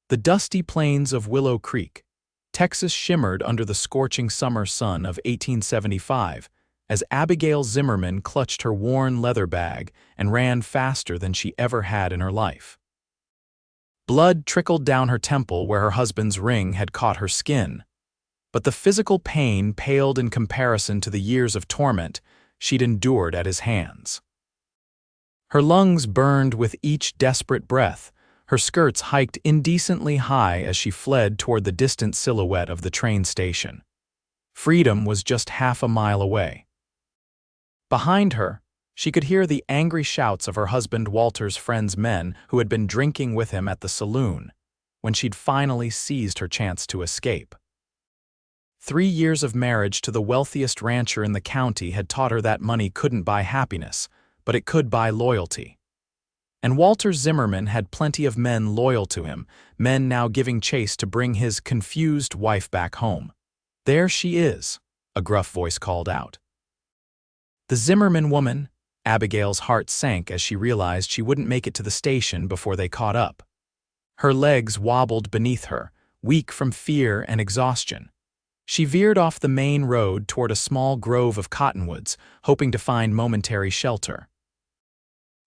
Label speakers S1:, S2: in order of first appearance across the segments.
S1: The dusty plains of Willow Creek, Texas shimmered under the scorching summer sun of 1875 as Abigail Zimmerman clutched her worn leather bag and ran faster than she ever had in her life. Blood trickled down her temple where her husband's ring had caught her skin, but the physical pain paled in comparison to the years of torment she'd endured at his hands. Her lungs burned with each desperate breath, her skirts hiked indecently high as she fled toward the distant silhouette of the train station. Freedom was just half a mile away. Behind her, she could hear the angry shouts of her husband Walter's friends' men who had been drinking with him at the saloon, when she'd finally seized her chance to escape. 3 years of marriage to the wealthiest rancher in the county had taught her that money couldn't buy happiness, but it could buy loyalty. And Walter Zimmerman had plenty of men loyal to him, men now giving chase to bring his confused wife back home. "There she is," a gruff voice called out. The Zimmerman woman. Abigail's heart sank as she realized she wouldn't make it to the station before they caught up. Her legs wobbled beneath her, weak from fear and exhaustion. She veered off the main road toward a small grove of cottonwoods, hoping to find momentary shelter.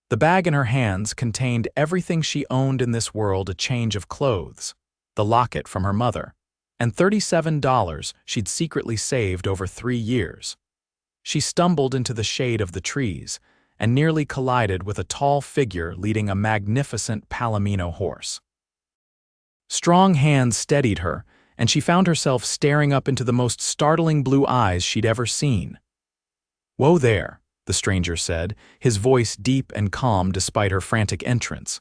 S1: The bag in her hands contained everything she owned in this world: a change of clothes, the locket from her mother, and $37 she'd secretly saved over 3 years. She stumbled into the shade of the trees and nearly collided with a tall figure leading a magnificent Palomino horse. Strong hands steadied her, and she found herself staring up into the most startling blue eyes she'd ever seen. "Whoa there," the stranger said, his voice deep and calm despite her frantic entrance.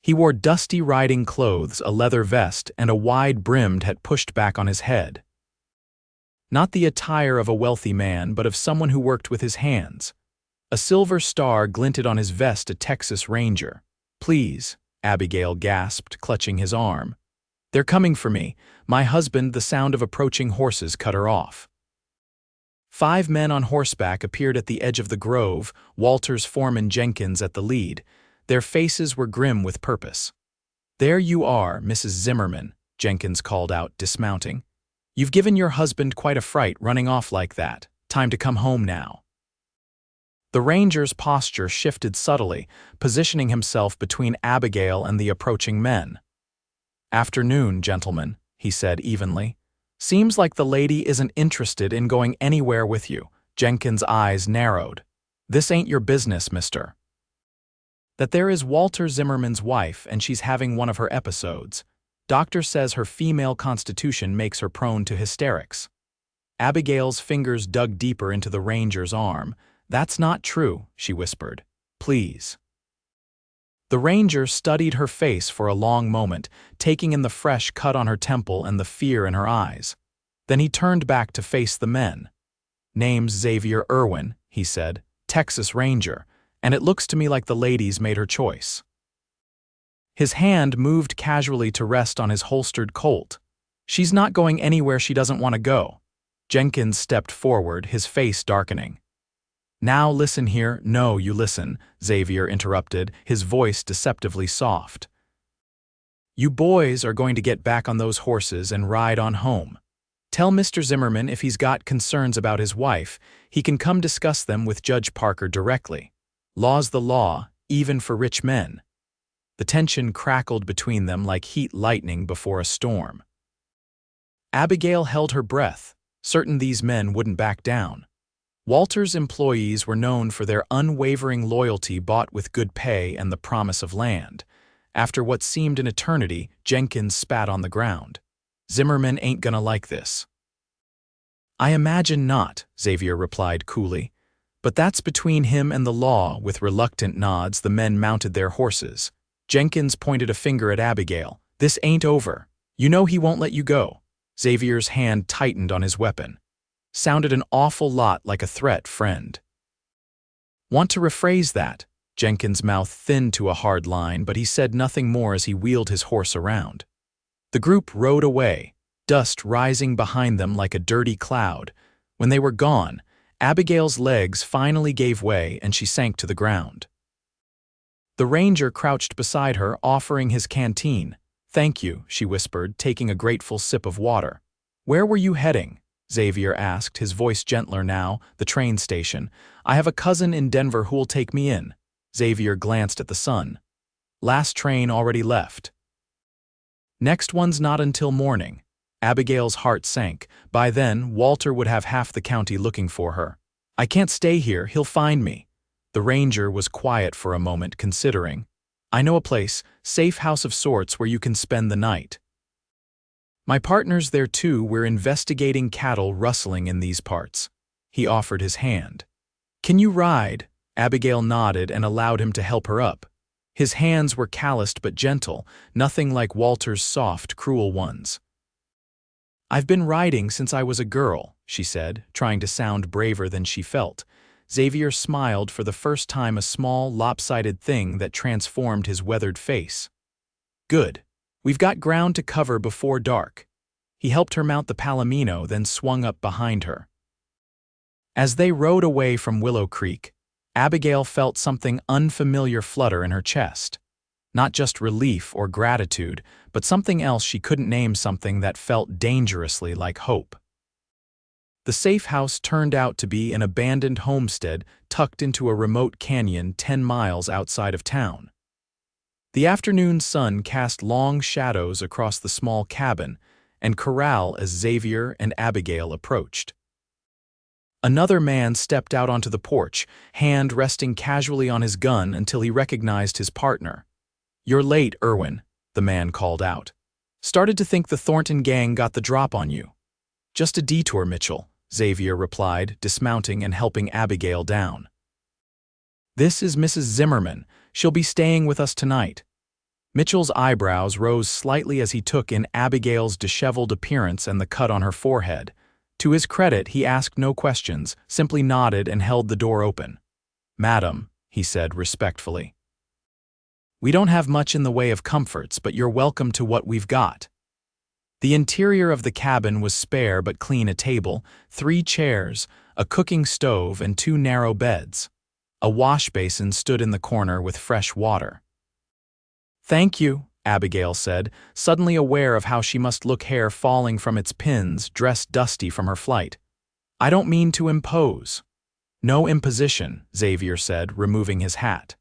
S1: He wore dusty riding clothes, a leather vest, and a wide-brimmed hat pushed back on his head. Not the attire of a wealthy man, but of someone who worked with his hands. A silver star glinted on his vest, a Texas Ranger. "Please," Abigail gasped, clutching his arm. "They're coming for me. My husband." The sound of approaching horses cut her off. 5 men on horseback appeared at the edge of the grove, Walter's foreman Jenkins at the lead. Their faces were grim with purpose. "There you are, Mrs. Zimmerman," Jenkins called out, dismounting. "You've given your husband quite a fright running off like that. Time to come home now." The ranger's posture shifted subtly, positioning himself between Abigail and the approaching men. "Afternoon, gentlemen," he said evenly. "Seems like the lady isn't interested in going anywhere with you." Jenkins' eyes narrowed. "This ain't your business, mister." "That there is Walter Zimmerman's wife, and she's having one of her episodes. Doctor says her female constitution makes her prone to hysterics." Abigail's fingers dug deeper into the ranger's arm. "That's not true," she whispered. "Please." The ranger studied her face for a long moment, taking in the fresh cut on her temple and the fear in her eyes. Then he turned back to face the men. "Name's Xavier Irwin," he said, "Texas Ranger, and it looks to me like the lady's made her choice." His hand moved casually to rest on his holstered Colt. "She's not going anywhere she doesn't want to go." Jenkins stepped forward, his face darkening. "Now listen here." "No, you listen," Xavier interrupted, his voice deceptively soft. "You boys are going to get back on those horses and ride on home. Tell Mr. Zimmerman if he's got concerns about his wife, he can come discuss them with Judge Parker directly. Law's the law, even for rich men." The tension crackled between them like heat lightning before a storm. Abigail held her breath, certain these men wouldn't back down. Walter's employees were known for their unwavering loyalty, bought with good pay and the promise of land. After what seemed an eternity, Jenkins spat on the ground. "Zimmerman ain't gonna like this." "I imagine not," Xavier replied coolly. "But that's between him and the law." With reluctant nods, the men mounted their horses. Jenkins pointed a finger at Abigail. "This ain't over. You know he won't let you go." Xavier's hand tightened on his weapon. Sounded an awful lot like a threat, friend. "Want to rephrase that?" Jenkins' mouth thinned to a hard line, but he said nothing more as he wheeled his horse around. The group rode away, dust rising behind them like a dirty cloud. When they were gone, Abigail's legs finally gave way and she sank to the ground. The ranger crouched beside her, offering his canteen. Thank you, she whispered, taking a grateful sip of water. Where were you heading? Xavier asked, his voice gentler now. The train station. I have a cousin in Denver who'll take me in. Xavier glanced at the sun. Last train already left. Next one's not until morning. Abigail's heart sank. By then, Walter would have half the county looking for her. I can't stay here, he'll find me. The ranger was quiet for a moment, considering. I know a place, safe house of sorts, where you can spend the night. My partner's there too, we're investigating cattle rustling in these parts. He offered his hand. Can you ride? Abigail nodded and allowed him to help her up. His hands were calloused but gentle, nothing like Walter's soft, cruel ones. I've been riding since I was a girl, she said, trying to sound braver than she felt. Xavier smiled, for the first time, a small, lopsided thing that transformed his weathered face. Good. We've got ground to cover before dark. He helped her mount the palomino, then swung up behind her. As they rode away from Willow Creek, Abigail felt something unfamiliar flutter in her chest. Not just relief or gratitude, but something else she couldn't name, something that felt dangerously like hope. The safe house turned out to be an abandoned homestead tucked into a remote canyon 10 miles outside of town. The afternoon sun cast long shadows across the small cabin and corral as Xavier and Abigail approached. Another man stepped out onto the porch, hand resting casually on his gun until he recognized his partner. You're late, Irwin, the man called out. Started to think the Thornton gang got the drop on you. Just a detour, Mitchell, Xavier replied, dismounting and helping Abigail down. This is Mrs. Zimmerman. She'll be staying with us tonight. Mitchell's eyebrows rose slightly as he took in Abigail's disheveled appearance and the cut on her forehead. To his credit, he asked no questions, simply nodded and held the door open. Madam, he said respectfully. We don't have much in the way of comforts, but you're welcome to what we've got. The interior of the cabin was spare but clean: a table, 3 chairs, a cooking stove, and 2 narrow beds. A wash basin stood in the corner with fresh water. Thank you, Abigail said, suddenly aware of how she must look, hair falling from its pins, dress dusty from her flight. I don't mean to impose. No imposition, Xavier said, removing his hat.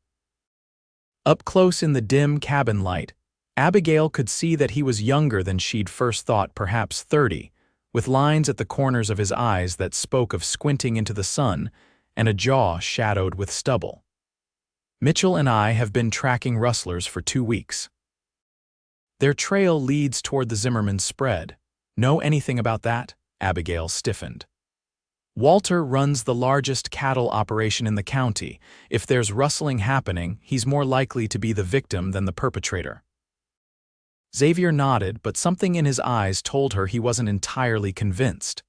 S1: Up close in the dim cabin light, Abigail could see that he was younger than she'd first thought, perhaps 30, with lines at the corners of his eyes that spoke of squinting into the sun and a jaw shadowed with stubble. Mitchell and I have been tracking rustlers for 2 weeks. Their trail leads toward the Zimmerman spread. Know anything about that? Abigail stiffened. Walter runs the largest cattle operation in the county. If there's rustling happening, he's more likely to be the victim than the perpetrator. Xavier nodded, but something in his eyes told her he wasn't entirely convinced.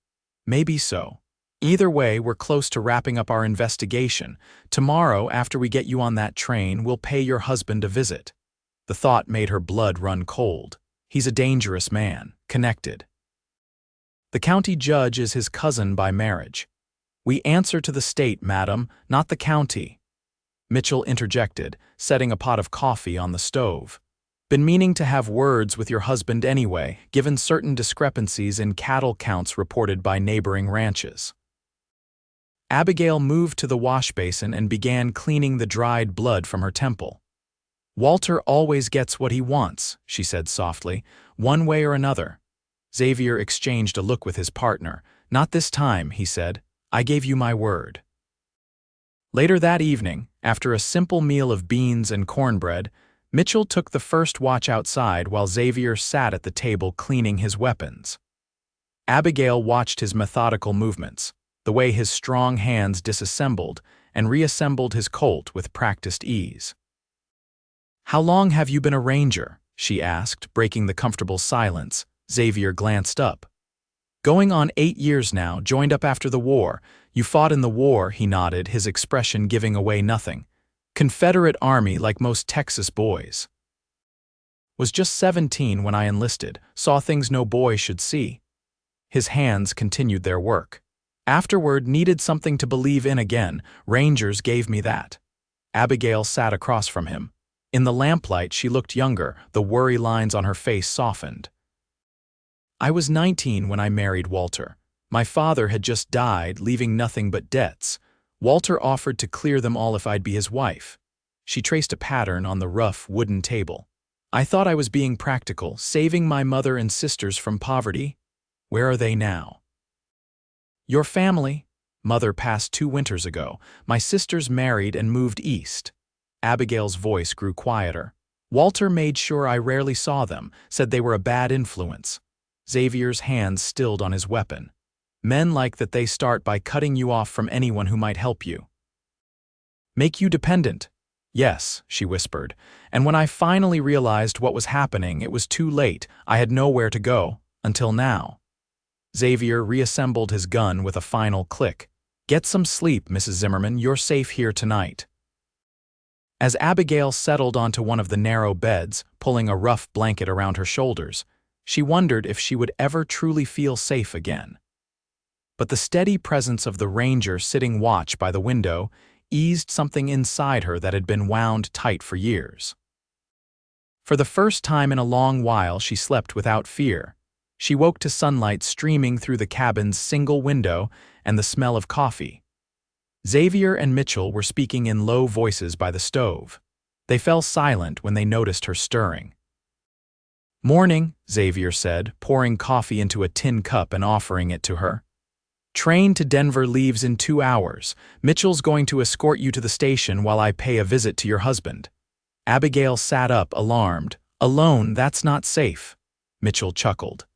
S1: Maybe so. Either way, we're close to wrapping up our investigation. Tomorrow, after we get you on that train, we'll pay your husband a visit. The thought made her blood run cold. He's a dangerous man, connected. The county judge is his cousin by marriage. We answer to the state, madam, not the county. Mitchell interjected, setting a pot of coffee on the stove. Been meaning to have words with your husband anyway, given certain discrepancies in cattle counts reported by neighboring ranches. Abigail moved to the wash basin and began cleaning the dried blood from her temple. Walter always gets what he wants, she said softly, one way or another. Xavier exchanged a look with his partner. Not this time, he said. I gave you my word. Later that evening, after a simple meal of beans and cornbread, Mitchell took the first watch outside while Xavier sat at the table cleaning his weapons. Abigail watched his methodical movements, the way his strong hands disassembled and reassembled his Colt with practiced ease. How long have you been a ranger? She asked, breaking the comfortable silence. Xavier glanced up. Going on 8 years now, joined up after the war. You fought in the war, he nodded, his expression giving away nothing. Confederate Army like most Texas boys. Was just 17 when I enlisted, saw things no boy should see. His hands continued their work. Afterward, needed something to believe in again. Rangers gave me that. Abigail sat across from him. In the lamplight, she looked younger, the worry lines on her face softened. I was 19 when I married Walter. My father had just died, leaving nothing but debts. Walter offered to clear them all if I'd be his wife. She traced a pattern on the rough wooden table. I thought I was being practical, saving my mother and sisters from poverty. Where are they now? Your family? Mother passed 2 winters ago. My sisters married and moved east. Abigail's voice grew quieter. Walter made sure I rarely saw them, said they were a bad influence. Xavier's hands stilled on his weapon. Men like that, they start by cutting you off from anyone who might help you. Make you dependent. Yes, she whispered, and when I finally realized what was happening, it was too late. I had nowhere to go, until now. Xavier reassembled his gun with a final click. Get some sleep, Mrs. Zimmerman, you're safe here tonight. As Abigail settled onto one of the narrow beds, pulling a rough blanket around her shoulders, she wondered if she would ever truly feel safe again. But the steady presence of the ranger sitting watch by the window eased something inside her that had been wound tight for years. For the first time in a long while, she slept without fear. She woke to sunlight streaming through the cabin's single window and the smell of coffee. Xavier and Mitchell were speaking in low voices by the stove. They fell silent when they noticed her stirring. Morning, Xavier said, pouring coffee into a tin cup and offering it to her. Train to Denver leaves in 2 hours. Mitchell's going to escort you to the station while I pay a visit to your husband. Abigail sat up, alarmed. Alone, that's not safe. Mitchell chuckled.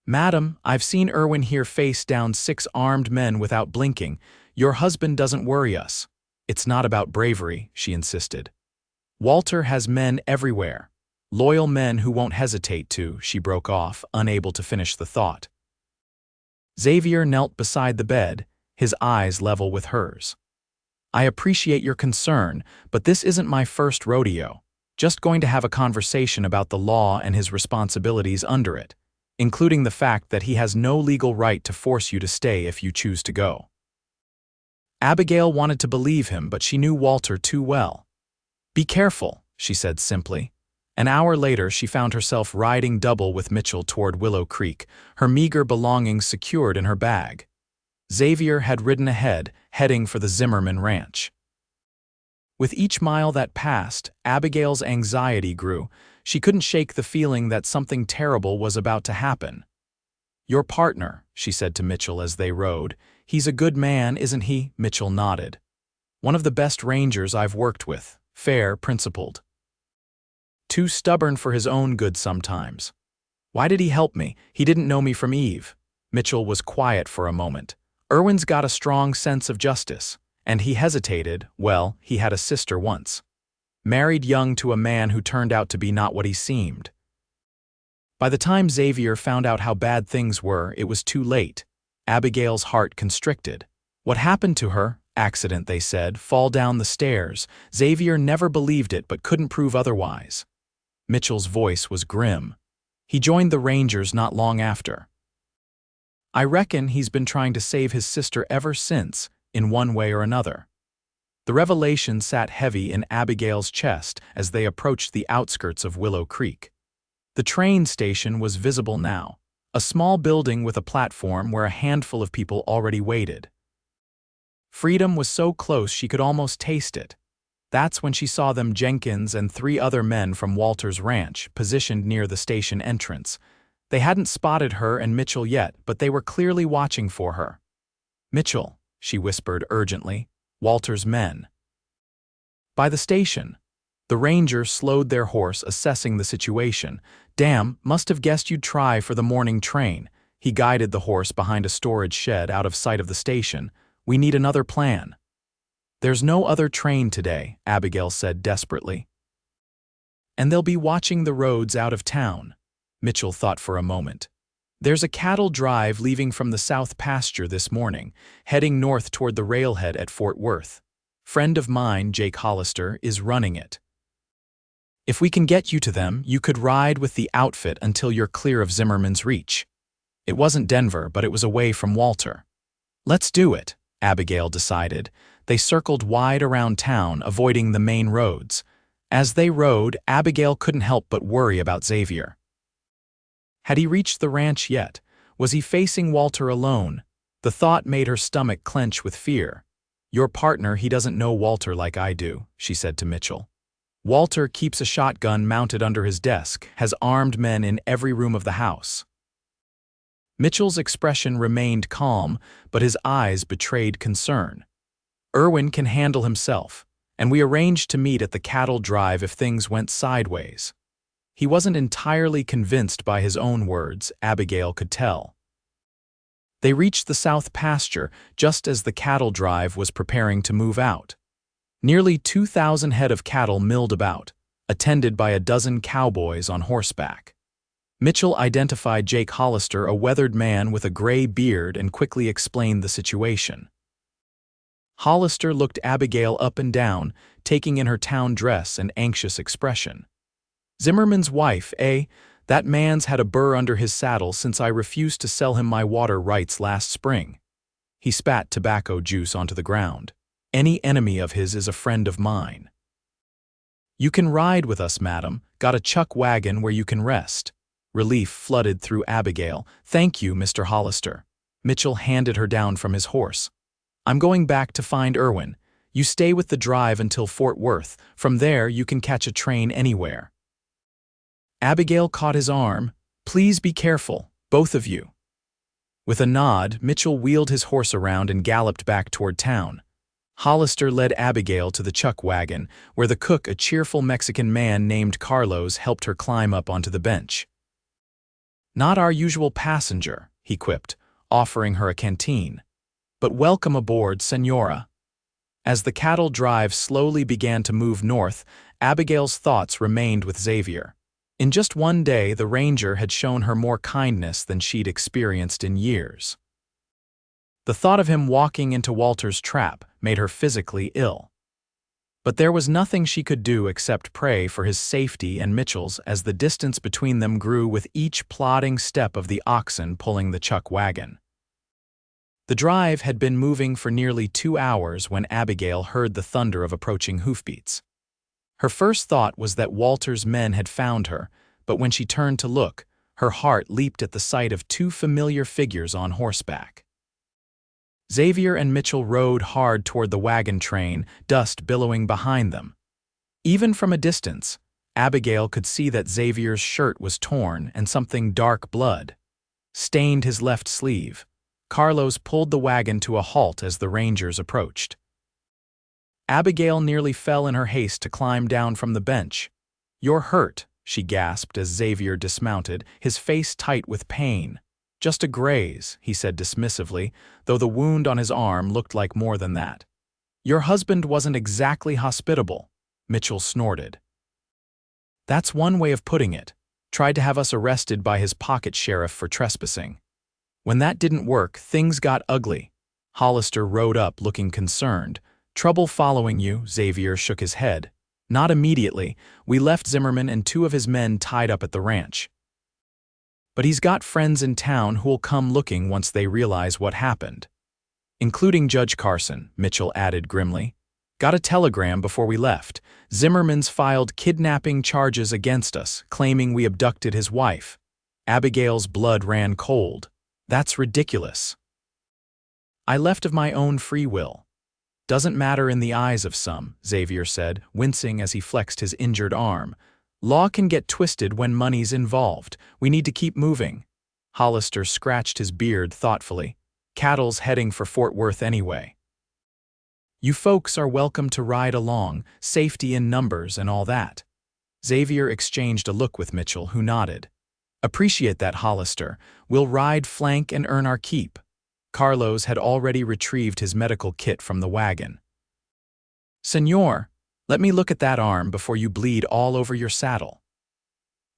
S1: Madam, I've seen Irwin here face down 6 armed men without blinking. Your husband doesn't worry us. It's not about bravery, she insisted. Walter has men everywhere. Loyal men who won't hesitate to, she broke off, unable to finish the thought. Xavier knelt beside the bed, his eyes level with hers. I appreciate your concern, but this isn't my first rodeo. Just going to have a conversation about the law and his responsibilities under it, including the fact that he has no legal right to force you to stay if you choose to go. Abigail wanted to believe him, but she knew Walter too well. Be careful, she said simply. An hour later, she found herself riding double with Mitchell toward Willow Creek, her meager belongings secured in her bag. Xavier had ridden ahead, heading for the Zimmerman ranch. With each mile that passed, Abigail's anxiety grew. She couldn't shake the feeling that something terrible was about to happen. Your partner, she said to Mitchell as they rode. He's a good man, isn't he? Mitchell nodded. One of the best rangers I've worked with. Fair, principled. Too stubborn for his own good sometimes. Why did he help me? He didn't know me from Eve. Mitchell was quiet for a moment. Irwin's got a strong sense of justice. And he hesitated. Well, he had a sister once. Married young to a man who turned out to be not what he seemed. By the time Xavier found out how bad things were, it was too late. Abigail's heart constricted. What happened to her? Accident, they said, fall down the stairs. Xavier never believed it but couldn't prove otherwise. Mitchell's voice was grim. He joined the Rangers not long after. I reckon he's been trying to save his sister ever since, in one way or another. The revelation sat heavy in Abigail's chest as they approached the outskirts of Willow Creek. The train station was visible now, a small building with a platform where a handful of people already waited. Freedom was so close she could almost taste it. That's when she saw them, Jenkins and 3 other men from Walter's ranch, positioned near the station entrance. They hadn't spotted her and Mitchell yet, but they were clearly watching for her. Mitchell, she whispered urgently, Walter's men. By the station. The ranger slowed their horse, assessing the situation. Damn, must have guessed you'd try for the morning train. He guided the horse behind a storage shed out of sight of the station. We need another plan. There's no other train today, Abigail said desperately. And they'll be watching the roads out of town. Mitchell thought for a moment. There's a cattle drive leaving from the south pasture this morning, heading north toward the railhead at Fort Worth. Friend of mine, Jake Hollister, is running it. If we can get you to them, you could ride with the outfit until you're clear of Zimmerman's reach. It wasn't Denver, but it was away from Walter. Let's do it, Abigail decided. They circled wide around town, avoiding the main roads. As they rode, Abigail couldn't help but worry about Xavier. Had he reached the ranch yet? Was he facing Walter alone? The thought made her stomach clench with fear. "Your partner, he doesn't know Walter like I do," she said to Mitchell. "Walter keeps a shotgun mounted under his desk, has armed men in every room of the house." Mitchell's expression remained calm, but his eyes betrayed concern. "Irwin can handle himself, and we arranged to meet at the cattle drive if things went sideways." He wasn't entirely convinced by his own words, Abigail could tell. They reached the south pasture just as the cattle drive was preparing to move out. Nearly 2,000 head of cattle milled about, attended by a dozen cowboys on horseback. Mitchell identified Jake Hollister, a weathered man with a gray beard, and quickly explained the situation. Hollister looked Abigail up and down, taking in her town dress and anxious expression. "Zimmerman's wife, eh? That man's had a burr under his saddle since I refused to sell him my water rights last spring." He spat tobacco juice onto the ground. "Any enemy of his is a friend of mine." "You can ride with us, madam. Got a chuck wagon where you can rest." Relief flooded through Abigail. "Thank you, Mr. Hollister." Mitchell handed her down from his horse. "I'm going back to find Irwin. You stay with the drive until Fort Worth. From there, you can catch a train anywhere." Abigail caught his arm. "Please be careful, both of you." With a nod, Mitchell wheeled his horse around and galloped back toward town. Hollister led Abigail to the chuck wagon, where the cook, a cheerful Mexican man named Carlos, helped her climb up onto the bench. "Not our usual passenger," he quipped, offering her a canteen. "But welcome aboard, Senora." As the cattle drive slowly began to move north, Abigail's thoughts remained with Xavier. In just one day, the Ranger had shown her more kindness than she'd experienced in years. The thought of him walking into Walter's trap made her physically ill. But there was nothing she could do except pray for his safety and Mitchell's as the distance between them grew with each plodding step of the oxen pulling the chuck wagon. The drive had been moving for nearly 2 hours when Abigail heard the thunder of approaching hoofbeats. Her first thought was that Walter's men had found her, but when she turned to look, her heart leaped at the sight of 2 familiar figures on horseback. Xavier and Mitchell rode hard toward the wagon train, dust billowing behind them. Even from a distance, Abigail could see that Xavier's shirt was torn and something dark blood stained his left sleeve. Carlos pulled the wagon to a halt as the Rangers approached. Abigail nearly fell in her haste to climb down from the bench. "You're hurt," she gasped as Xavier dismounted, his face tight with pain. "Just a graze," he said dismissively, though the wound on his arm looked like more than that. "Your husband wasn't exactly hospitable," Mitchell snorted. "That's one way of putting it. Tried to have us arrested by his pocket sheriff for trespassing. When that didn't work, things got ugly." Hollister rode up looking concerned. "Trouble following you," Xavier shook his head. "Not immediately. We left Zimmerman and 2 of his men tied up at the ranch. But he's got friends in town who'll come looking once they realize what happened." "Including Judge Carson," Mitchell added grimly. "Got a telegram before we left. Zimmerman's filed kidnapping charges against us, claiming we abducted his wife." Abigail's blood ran cold. "That's ridiculous." "I left of my own free will." "Doesn't matter in the eyes of some," Xavier said, wincing as he flexed his injured arm. "Law can get twisted when money's involved. We need to keep moving." Hollister scratched his beard thoughtfully. "Cattle's heading for Fort Worth anyway." "You folks are welcome to ride along, safety in numbers and all that." Xavier exchanged a look with Mitchell, who nodded. "Appreciate that, Hollister. We'll ride flank and earn our keep." Carlos had already retrieved his medical kit from the wagon. "Senor, let me look at that arm before you bleed all over your saddle."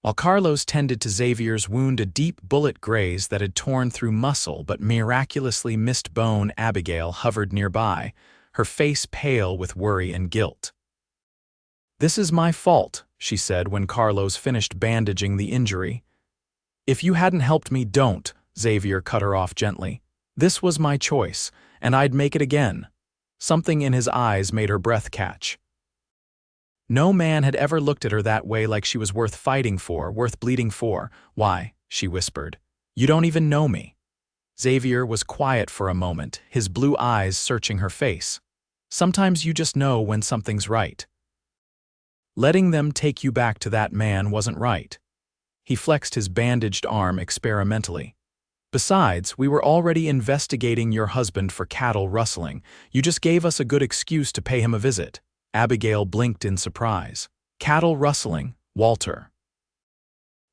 S1: While Carlos tended to Xavier's wound, a deep bullet graze that had torn through muscle but miraculously missed bone, Abigail hovered nearby, her face pale with worry and guilt. "This is my fault," she said when Carlos finished bandaging the injury. "If you hadn't helped me, don't," Xavier cut her off gently. "This was my choice, and I'd make it again." Something in his eyes made her breath catch. No man had ever looked at her that way, like she was worth fighting for, worth bleeding for. "Why?" she whispered. "You don't even know me." Xavier was quiet for a moment, his blue eyes searching her face. "Sometimes you just know when something's right." Letting them take you back to that man wasn't right. He flexed his bandaged arm experimentally. "Besides, we were already investigating your husband for cattle rustling. You just gave us a good excuse to pay him a visit." Abigail blinked in surprise. "Cattle rustling, Walter."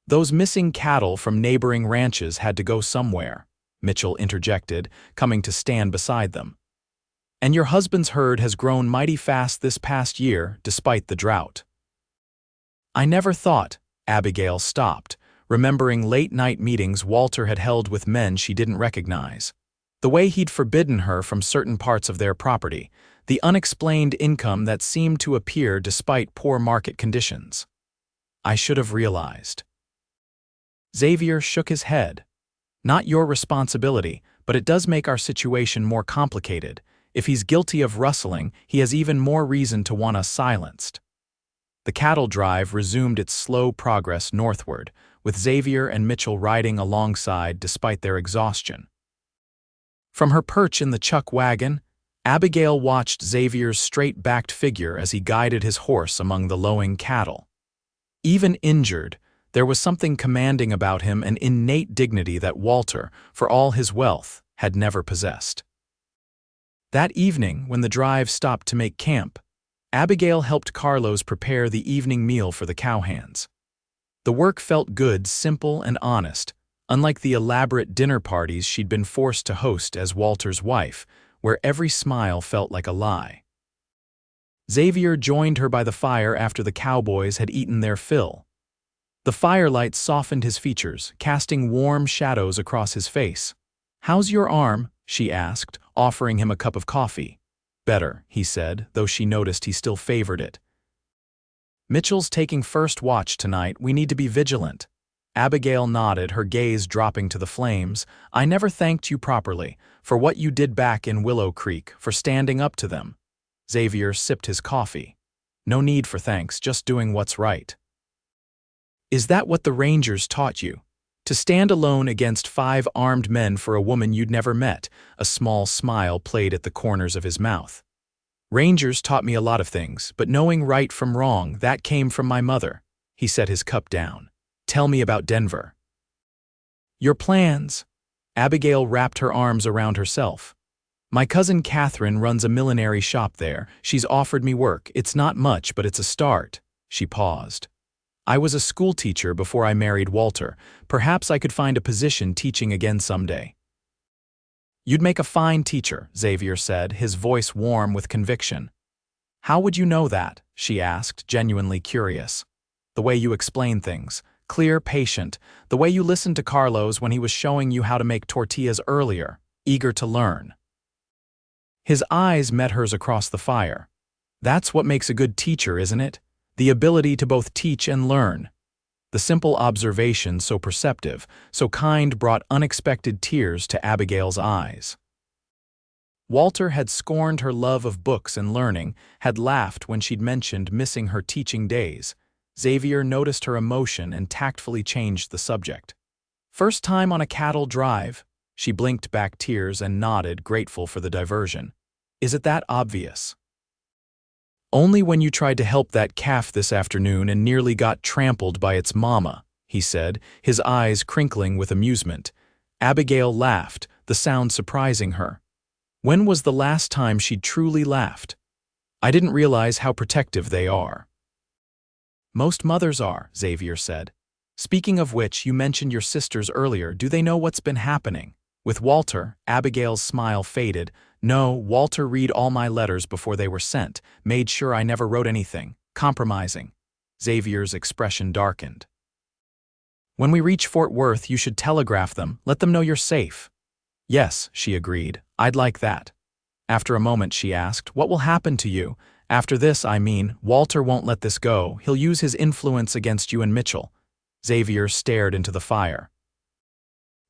S1: "Those missing cattle from neighboring ranches had to go somewhere," Mitchell interjected, coming to stand beside them. "And your husband's herd has grown mighty fast this past year, despite the drought." "I never thought," Abigail stopped, remembering late-night meetings Walter had held with men she didn't recognize. The way he'd forbidden her from certain parts of their property, the unexplained income that seemed to appear despite poor market conditions. "I should have realized." Xavier shook his head. "Not your responsibility, but it does make our situation more complicated. If he's guilty of rustling, he has even more reason to want us silenced." The cattle drive resumed its slow progress northward, with Xavier and Mitchell riding alongside despite their exhaustion. From her perch in the chuck wagon, Abigail watched Xavier's straight-backed figure as he guided his horse among the lowing cattle. Even injured, there was something commanding about him, an innate dignity that Walter, for all his wealth, had never possessed. That evening, when the drive stopped to make camp, Abigail helped Carlos prepare the evening meal for the cowhands. The work felt good, simple, and honest, unlike the elaborate dinner parties she'd been forced to host as Walter's wife, where every smile felt like a lie. Xavier joined her by the fire after the cowboys had eaten their fill. The firelight softened his features, casting warm shadows across his face. "How's your arm?" she asked, offering him a cup of coffee. "Better," he said, though she noticed he still favored it. "Mitchell's taking first watch tonight. We need to be vigilant." Abigail nodded, her gaze dropping to the flames. "I never thanked you properly for what you did back in Willow Creek, for standing up to them." Xavier sipped his coffee. "No need for thanks, just doing what's right." "Is that what the Rangers taught you? To stand alone against 5 armed men for a woman you'd never met?" A small smile played at the corners of his mouth. "Rangers taught me a lot of things, but knowing right from wrong, that came from my mother." He set his cup down. "Tell me about Denver." "Your plans." Abigail wrapped her arms around herself. "My cousin Catherine runs a millinery shop there. She's offered me work. It's not much, but it's a start." She paused. "I was a school teacher before I married Walter. Perhaps I could find a position teaching again someday." "You'd make a fine teacher," Xavier said, his voice warm with conviction. "How would you know that?" she asked, genuinely curious. "The way you explain things. Clear, patient. The way you listened to Carlos when he was showing you how to make tortillas earlier, eager to learn." His eyes met hers across the fire. "That's what makes a good teacher, isn't it? The ability to both teach and learn." The simple observation, so perceptive, so kind, brought unexpected tears to Abigail's eyes. Walter had scorned her love of books and learning, had laughed when she'd mentioned missing her teaching days. Xavier noticed her emotion and tactfully changed the subject. "First time on a cattle drive?" She blinked back tears and nodded, grateful for the diversion. "Is it that obvious?" "Only when you tried to help that calf this afternoon and nearly got trampled by its mama," he said, his eyes crinkling with amusement. Abigail laughed, the sound surprising her. When was the last time she'd truly laughed? "I didn't realize how protective they are." "Most mothers are," Xavier said. "Speaking of which, you mentioned your sisters earlier. Do they know what's been happening?" With Walter, Abigail's smile faded. "No, Walter read all my letters before they were sent, made sure I never wrote anything compromising." Xavier's expression darkened. "When we reach Fort Worth, you should telegraph them, let them know you're safe." "Yes," she agreed, "I'd like that." After a moment she asked, "What will happen to you? After this, I mean, Walter won't let this go. He'll use his influence against you and Mitchell." Xavier stared into the fire.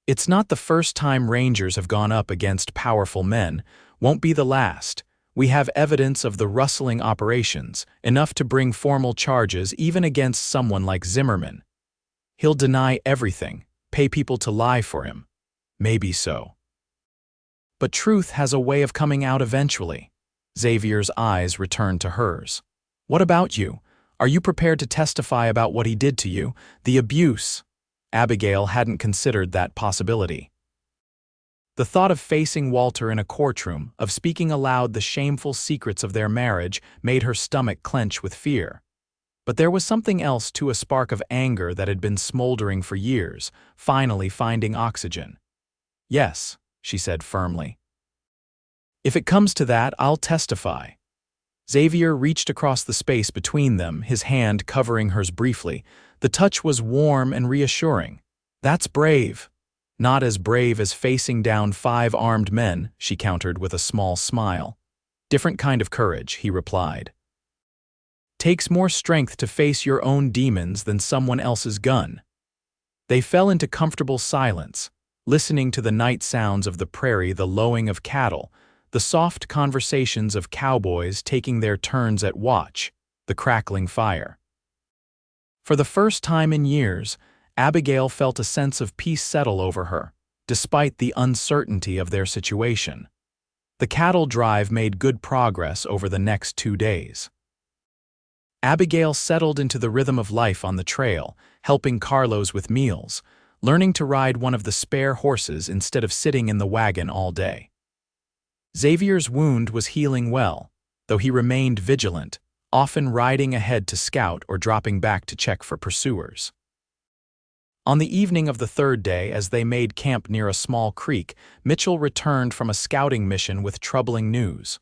S1: "It's not the first time Rangers have gone up against powerful men. Won't be the last. We have evidence of the rustling operations, enough to bring formal charges even against someone like Zimmerman. He'll deny everything, pay people to lie for him. Maybe so. But truth has a way of coming out eventually. Xavier's eyes returned to hers. What about you? Are you prepared to testify about what he did to you, the abuse? Abigail hadn't considered that possibility. The thought of facing Walter in a courtroom, of speaking aloud the shameful secrets of their marriage, made her stomach clench with fear. But there was something else too, a spark of anger that had been smoldering for years, finally finding oxygen. Yes, she said firmly. If it comes to that, I'll testify. Xavier reached across the space between them, his hand covering hers briefly. The touch was warm and reassuring. That's brave. Not as brave as facing down 5 armed men, she countered with a small smile. Different kind of courage, he replied. Takes more strength to face your own demons than someone else's gun. They fell into comfortable silence, listening to the night sounds of the prairie, the lowing of cattle, the soft conversations of cowboys taking their turns at watch, the crackling fire. For the first time in years, Abigail felt a sense of peace settle over her, despite the uncertainty of their situation. The cattle drive made good progress over the next 2 days. Abigail settled into the rhythm of life on the trail, helping Carlos with meals, learning to ride one of the spare horses instead of sitting in the wagon all day. Xavier's wound was healing well, though he remained vigilant, often riding ahead to scout or dropping back to check for pursuers. On the evening of the 3rd day, as they made camp near a small creek, Mitchell returned from a scouting mission with troubling news.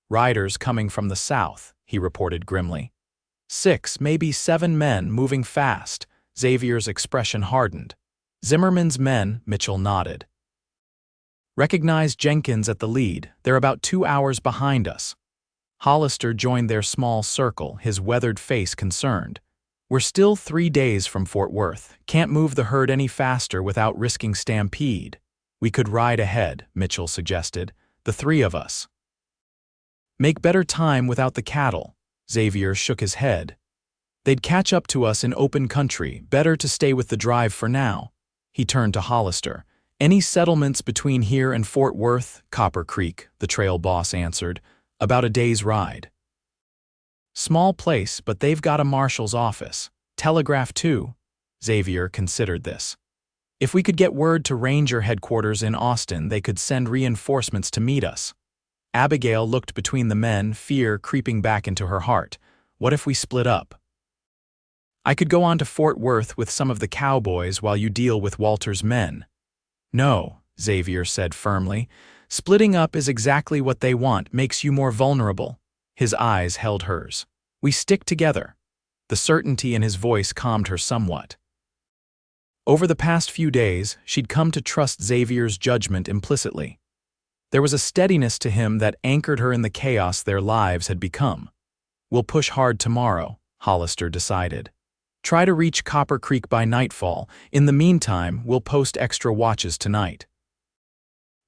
S1: Riders coming from the south, he reported grimly. 6, maybe 7 men moving fast. Xavier's expression hardened. Zimmerman's men, Mitchell nodded. Recognized Jenkins at the lead. They're about 2 hours behind us. Hollister joined their small circle, his weathered face concerned. We're still 3 days from Fort Worth. Can't move the herd any faster without risking stampede. We could ride ahead, Mitchell suggested. The 3 of us. Make better time without the cattle. Xavier shook his head. They'd catch up to us in open country. Better to stay with the drive for now. He turned to Hollister. Any settlements between here and Fort Worth? Copper Creek, the trail boss answered. About a day's ride. Small place, but they've got a marshal's office. Telegraph too. Xavier considered this. If we could get word to Ranger headquarters in Austin, they could send reinforcements to meet us. Abigail looked between the men, fear creeping back into her heart. What if we split up? I could go on to Fort Worth with some of the cowboys while you deal with Walter's men. No, Xavier said firmly. Splitting up is exactly what they want, makes you more vulnerable. His eyes held hers. We stick together. The certainty in his voice calmed her somewhat. Over the past few days, she'd come to trust Xavier's judgment implicitly. There was a steadiness to him that anchored her in the chaos their lives had become. We'll push hard tomorrow, Hollister decided. Try to reach Copper Creek by nightfall. In the meantime, we'll post extra watches tonight.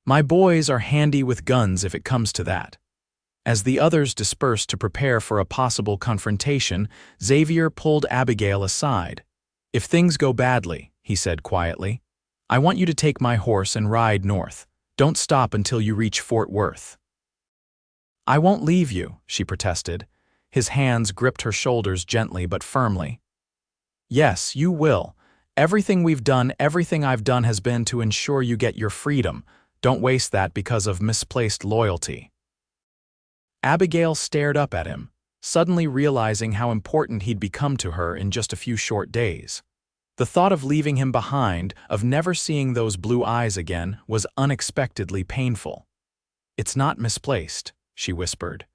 S1: My boys are handy with guns if it comes to that. As the others dispersed to prepare for a possible confrontation, Xavier pulled Abigail aside. If things go badly, he said quietly, I want you to take my horse and ride north. Don't stop until you reach Fort Worth. I won't leave you, she protested. His hands gripped her shoulders gently but firmly. Yes, you will. Everything I've done has been to ensure you get your freedom. Don't waste that because of misplaced loyalty. Abigail stared up at him, suddenly realizing how important he'd become to her in just a few short days. The thought of leaving him behind, of never seeing those blue eyes again, was unexpectedly painful. It's not misplaced, she whispered.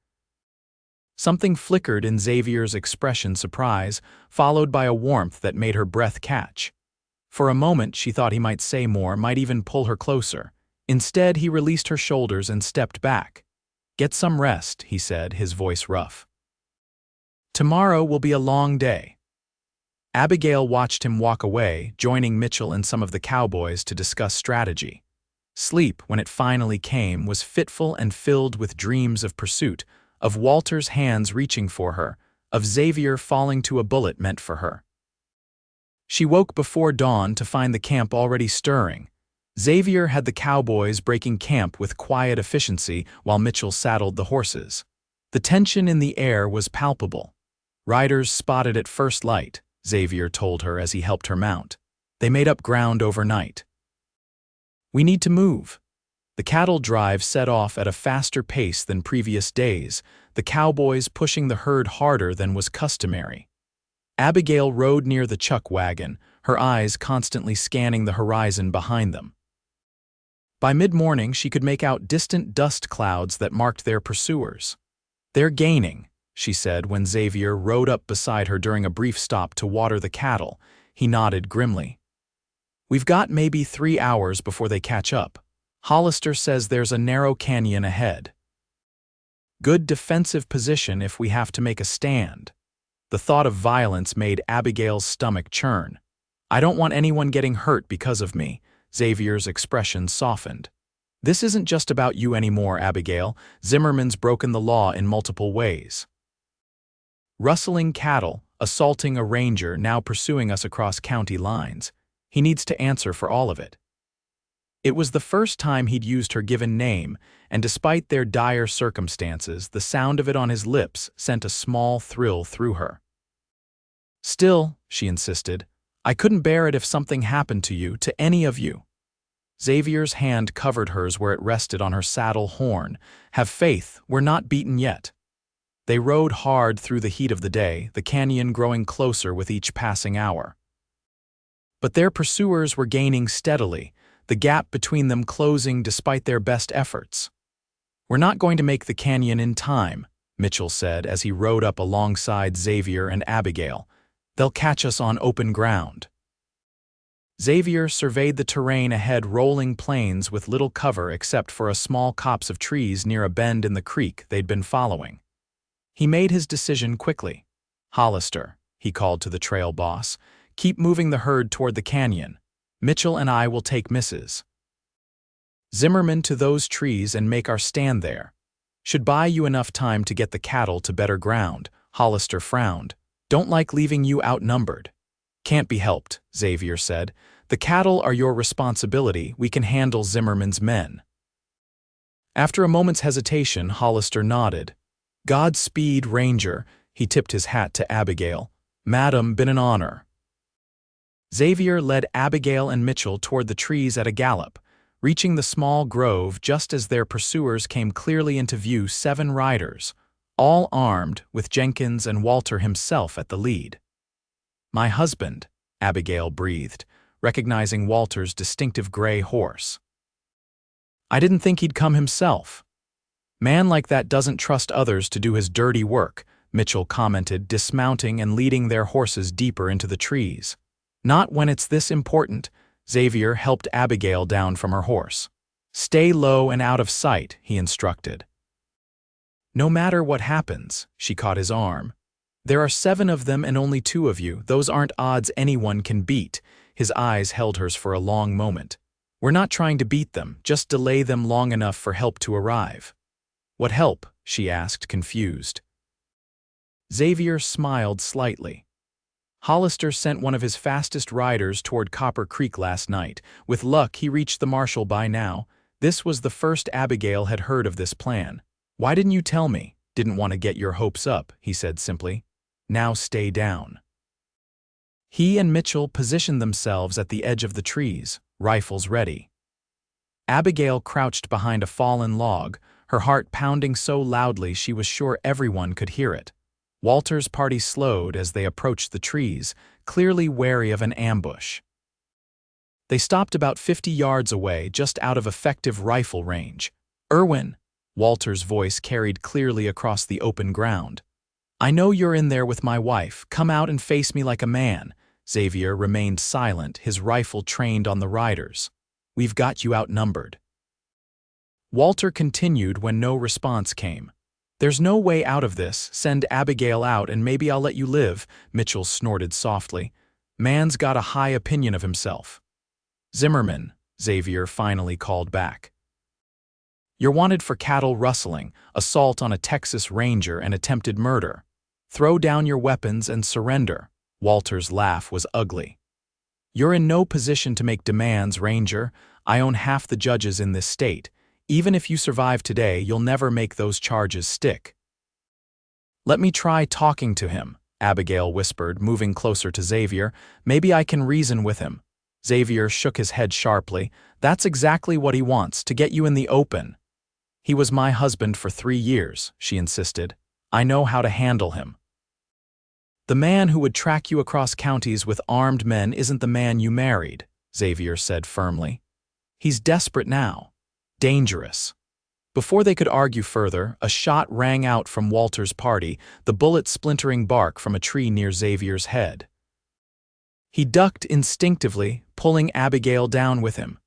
S1: Something flickered in Xavier's expression, surprise, followed by a warmth that made her breath catch. For a moment she thought he might say more, might even pull her closer. Instead, he released her shoulders and stepped back. Get some rest, he said, his voice rough. Tomorrow will be a long day. Abigail watched him walk away, joining Mitchell and some of the cowboys to discuss strategy. Sleep, when it finally came, was fitful and filled with dreams of pursuit, of Walter's hands reaching for her, of Xavier falling to a bullet meant for her. She woke before dawn to find the camp already stirring. Xavier had the cowboys breaking camp with quiet efficiency while Mitchell saddled the horses. The tension in the air was palpable. "Riders spotted at first light," Xavier told her as he helped her mount. "They made up ground overnight. We need to move." The cattle drive set off at a faster pace than previous days, the cowboys pushing the herd harder than was customary. Abigail rode near the chuck wagon, her eyes constantly scanning the horizon behind them. By mid-morning, she could make out distant dust clouds that marked their pursuers. "They're gaining," she said when Xavier rode up beside her during a brief stop to water the cattle. He nodded grimly. "We've got maybe 3 hours before they catch up. Hollister says there's a narrow canyon ahead. Good defensive position if we have to make a stand." The thought of violence made Abigail's stomach churn. "I don't want anyone getting hurt because of me." Xavier's expression softened. "This isn't just about you anymore, Abigail. Zimmerman's broken the law in multiple ways. Rustling cattle, assaulting a ranger, now pursuing us across county lines. He needs to answer for all of it." It was the first time he'd used her given name, and despite their dire circumstances, the sound of it on his lips sent a small thrill through her. "Still," she insisted, "I couldn't bear it if something happened to you, to any of you." Xavier's hand covered hers where it rested on her saddle horn. "Have faith, we're not beaten yet." They rode hard through the heat of the day, the canyon growing closer with each passing hour. But their pursuers were gaining steadily, the gap between them closing despite their best efforts. "We're not going to make the canyon in time," Mitchell said as he rode up alongside Xavier and Abigail. "They'll catch us on open ground." Xavier surveyed the terrain ahead, rolling plains with little cover except for a small copse of trees near a bend in the creek they'd been following. He made his decision quickly. "Hollister," he called to the trail boss, "keep moving the herd toward the canyon. Mitchell and I will take Mrs. Zimmerman to those trees and make our stand there. Should buy you enough time to get the cattle to better ground." Hollister frowned. "Don't like leaving you outnumbered." "Can't be helped," Xavier said. "The cattle are your responsibility. We can handle Zimmerman's men." After a moment's hesitation, Hollister nodded. "Godspeed, Ranger." He tipped his hat to Abigail. "Madam, been an honor." Xavier led Abigail and Mitchell toward the trees at a gallop, reaching the small grove just as their pursuers came clearly into view. 7 riders, all armed, with Jenkins and Walter himself at the lead. "My husband," Abigail breathed, recognizing Walter's distinctive gray horse. "I didn't think he'd come himself." "Man like that doesn't trust others to do his dirty work," Mitchell commented, dismounting and leading their horses deeper into the trees. "Not when it's this important." Xavier helped Abigail down from her horse. "Stay low and out of sight," he instructed. "No matter what happens," she caught his arm. "There are 7 of them and only 2 of you. Those aren't odds anyone can beat." His eyes held hers for a long moment. "We're not trying to beat them, just delay them long enough for help to arrive." "What help?" she asked, confused. Xavier smiled slightly. "Hollister sent one of his fastest riders toward Copper Creek last night. With luck, he reached the marshal by now." This was the first Abigail had heard of this plan. "Why didn't you tell me?" "Didn't want to get your hopes up," he said simply. "Now stay down." He and Mitchell positioned themselves at the edge of the trees, rifles ready. Abigail crouched behind a fallen log, her heart pounding so loudly she was sure everyone could hear it. Walter's party slowed as they approached the trees, clearly wary of an ambush. They stopped about 50 yards away, just out of effective rifle range. "Irwin," Walter's voice carried clearly across the open ground. "I know you're in there with my wife. Come out and face me like a man." Xavier remained silent, his rifle trained on the riders. "We've got you outnumbered." Walter continued when no response came. "There's no way out of this. Send Abigail out and maybe I'll let you live," Mitchell snorted softly. "Man's got a high opinion of himself." "Zimmerman," Xavier finally called back. "You're wanted for cattle rustling, assault on a Texas Ranger, and attempted murder. Throw down your weapons and surrender." Walter's laugh was ugly. "You're in no position to make demands, Ranger. I own half the judges in this state. Even if you survive today, you'll never make those charges stick." "Let me try talking to him," Abigail whispered, moving closer to Xavier. "Maybe I can reason with him." Xavier shook his head sharply. "That's exactly what he wants, to get you in the open." "He was my husband for 3 years," she insisted. "I know how to handle him." "The man who would track you across counties with armed men isn't the man you married," Xavier said firmly. "He's desperate now. Dangerous." Before they could argue further, a shot rang out from Walter's party, the bullet splintering bark from a tree near Xavier's head. He ducked instinctively, pulling Abigail down with him.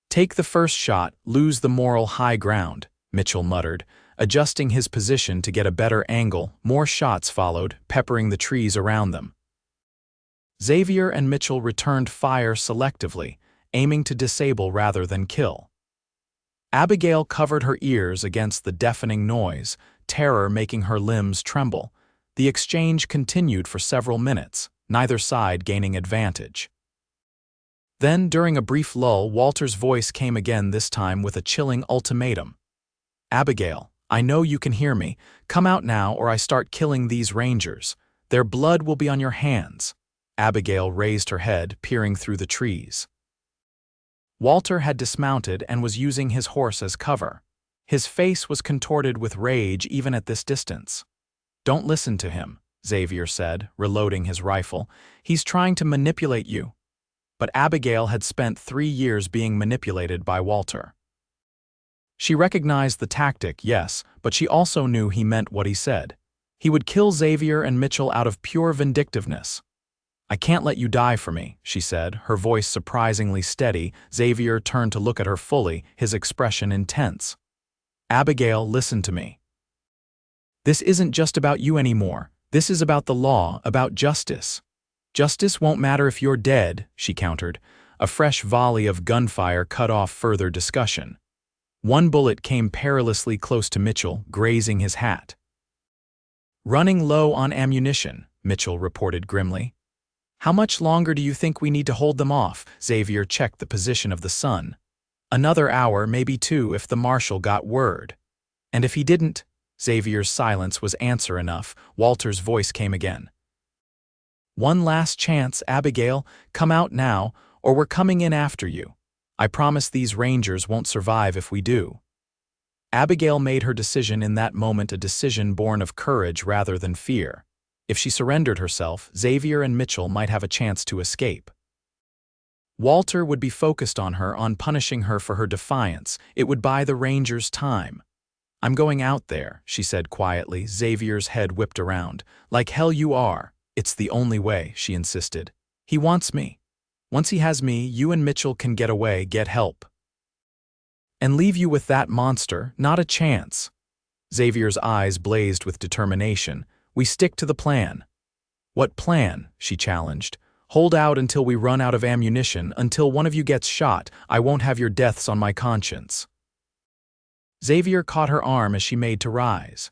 S1: "Take the first shot, lose the moral high ground," Mitchell muttered, adjusting his position to get a better angle. More shots followed, peppering the trees around them. Xavier and Mitchell returned fire selectively, aiming to disable rather than kill. Abigail covered her ears against the deafening noise, terror making her limbs tremble. The exchange continued for several minutes, neither side gaining advantage. Then, during a brief lull, Walter's voice came again, this time with a chilling ultimatum. "Abigail, I know you can hear me. Come out now or I start killing these Rangers. Their blood will be on your hands." Abigail raised her head, peering through the trees. Walter had dismounted and was using his horse as cover. His face was contorted with rage even at this distance. "Don't listen to him," Xavier said, reloading his rifle. "He's trying to manipulate you." But Abigail had spent 3 years being manipulated by Walter. She recognized the tactic, yes, but she also knew he meant what he said. He would kill Xavier and Mitchell out of pure vindictiveness. "I can't let you die for me," she said, her voice surprisingly steady. Xavier turned to look at her fully, his expression intense. "Abigail, listen to me. This isn't just about you anymore. This is about the law, about justice." "Justice won't matter if you're dead," she countered. A fresh volley of gunfire cut off further discussion. One bullet came perilously close to Mitchell, grazing his hat. "Running low on ammunition," Mitchell reported grimly. "How much longer do you think we need to hold them off?" Xavier checked the position of the sun. "Another hour, maybe 2, if the marshal got word." "And if he didn't?" Xavier's silence was answer enough. Walter's voice came again. "One last chance, Abigail. Come out now, or we're coming in after you. I promise these Rangers won't survive if we do." Abigail made her decision in that moment, a decision born of courage rather than fear. If she surrendered herself, Xavier and Mitchell might have a chance to escape. Walter would be focused on her, on punishing her for her defiance. It would buy the Rangers time. "I'm going out there," she said quietly. Xavier's head whipped around. "Like hell you are. It's the only way," she insisted. "He wants me. Once he has me, you and Mitchell can get away, get help. And leave you with that monster, not a chance." Xavier's eyes blazed with determination. "We stick to the plan." "What plan?" she challenged. "Hold out until we run out of ammunition, until one of you gets shot. I won't have your deaths on my conscience." Xavier caught her arm as she made to rise.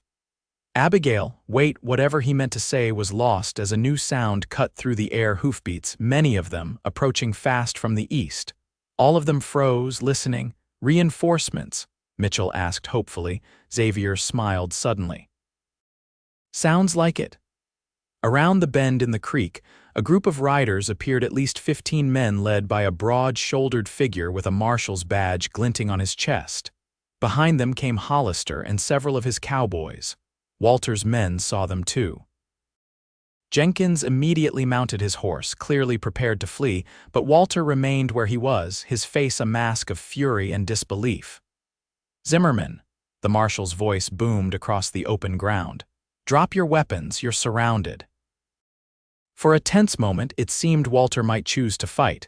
S1: "Abigail, wait." Whatever he meant to say was lost as a new sound cut through the air. Hoofbeats, many of them, approaching fast from the east. All of them froze, listening. "Reinforcements?" Mitchell asked hopefully. Xavier smiled suddenly. "Sounds like it." Around the bend in the creek, a group of riders appeared, at least 15 men led by a broad-shouldered figure with a marshal's badge glinting on his chest. Behind them came Hollister and several of his cowboys. Walter's men saw them too. Jenkins immediately mounted his horse, clearly prepared to flee, but Walter remained where he was, his face a mask of fury and disbelief. "Zimmerman," the marshal's voice boomed across the open ground. "Drop your weapons, you're surrounded." For a tense moment, it seemed Walter might choose to fight.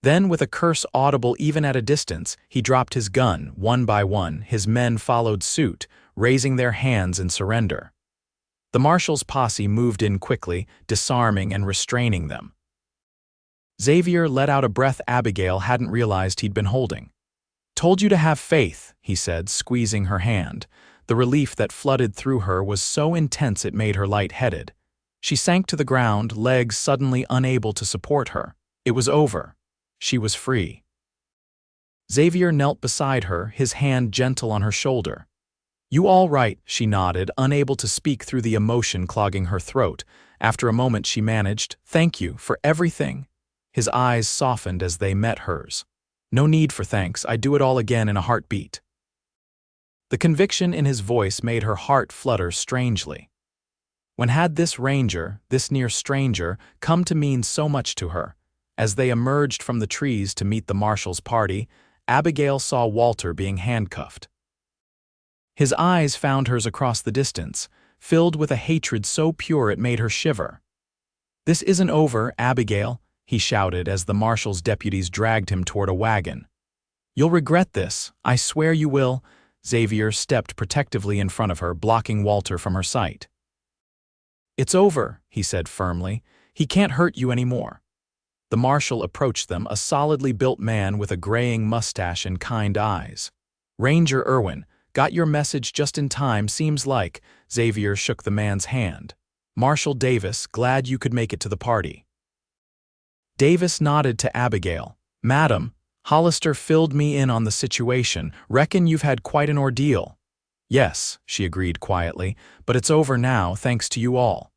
S1: Then, with a curse audible even at a distance, he dropped his gun. One by one, his men followed suit, raising their hands in surrender. The marshal's posse moved in quickly, disarming and restraining them. Xavier let out a breath Abigail hadn't realized he'd been holding. "Told you to have faith," he said, squeezing her hand. The relief that flooded through her was so intense it made her light-headed. She sank to the ground, legs suddenly unable to support her. It was over. She was free. Xavier knelt beside her, his hand gentle on her shoulder. "You all right?" she nodded, unable to speak through the emotion clogging her throat. After a moment she managed, "Thank you for everything." His eyes softened as they met hers. "No need for thanks, I'd do it all again in a heartbeat." The conviction in his voice made her heart flutter strangely. When had this ranger, this near stranger, come to mean so much to her? As they emerged from the trees to meet the marshal's party, Abigail saw Walter being handcuffed. His eyes found hers across the distance, filled with a hatred so pure it made her shiver. "This isn't over, Abigail," he shouted as the marshal's deputies dragged him toward a wagon. "You'll regret this, I swear you will." Xavier stepped protectively in front of her, blocking Walter from her sight. "It's over," he said firmly. "He can't hurt you anymore." The marshal approached them, a solidly built man with a graying mustache and kind eyes. "Ranger Irwin, got your message just in time, seems like." Xavier shook the man's hand. "Marshal Davis, glad you could make it to the party." Davis nodded to Abigail. "Madam, Hollister filled me in on the situation. Reckon you've had quite an ordeal." "Yes," she agreed quietly, "but it's over now, thanks to you all."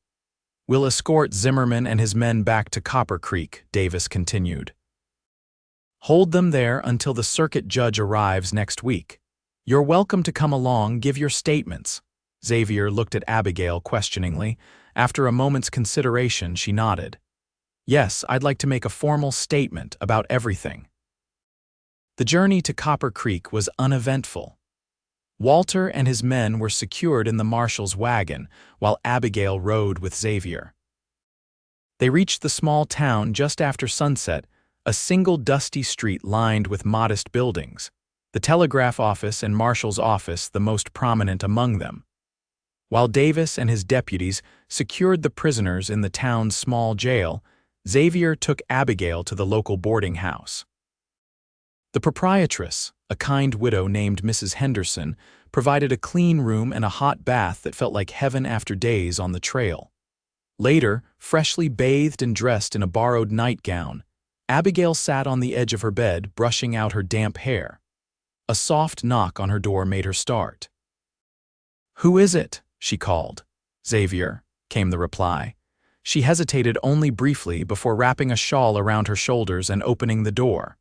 S1: "We'll escort Zimmerman and his men back to Copper Creek," Davis continued. "Hold them there until the circuit judge arrives next week. You're welcome to come along, give your statements." Xavier looked at Abigail questioningly. After a moment's consideration, she nodded. "Yes, I'd like to make a formal statement about everything." The journey to Copper Creek was uneventful. Walter and his men were secured in the marshal's wagon, while Abigail rode with Xavier. They reached the small town just after sunset, a single dusty street lined with modest buildings, the telegraph office and marshal's office the most prominent among them. While Davis and his deputies secured the prisoners in the town's small jail, Xavier took Abigail to the local boarding house. The proprietress, a kind widow named Mrs. Henderson, provided a clean room and a hot bath that felt like heaven after days on the trail. Later, freshly bathed and dressed in a borrowed nightgown, Abigail sat on the edge of her bed, brushing out her damp hair. A soft knock on her door made her start. "Who is it?" she called. "Xavier," came the reply. She hesitated only briefly before wrapping a shawl around her shoulders and opening the door.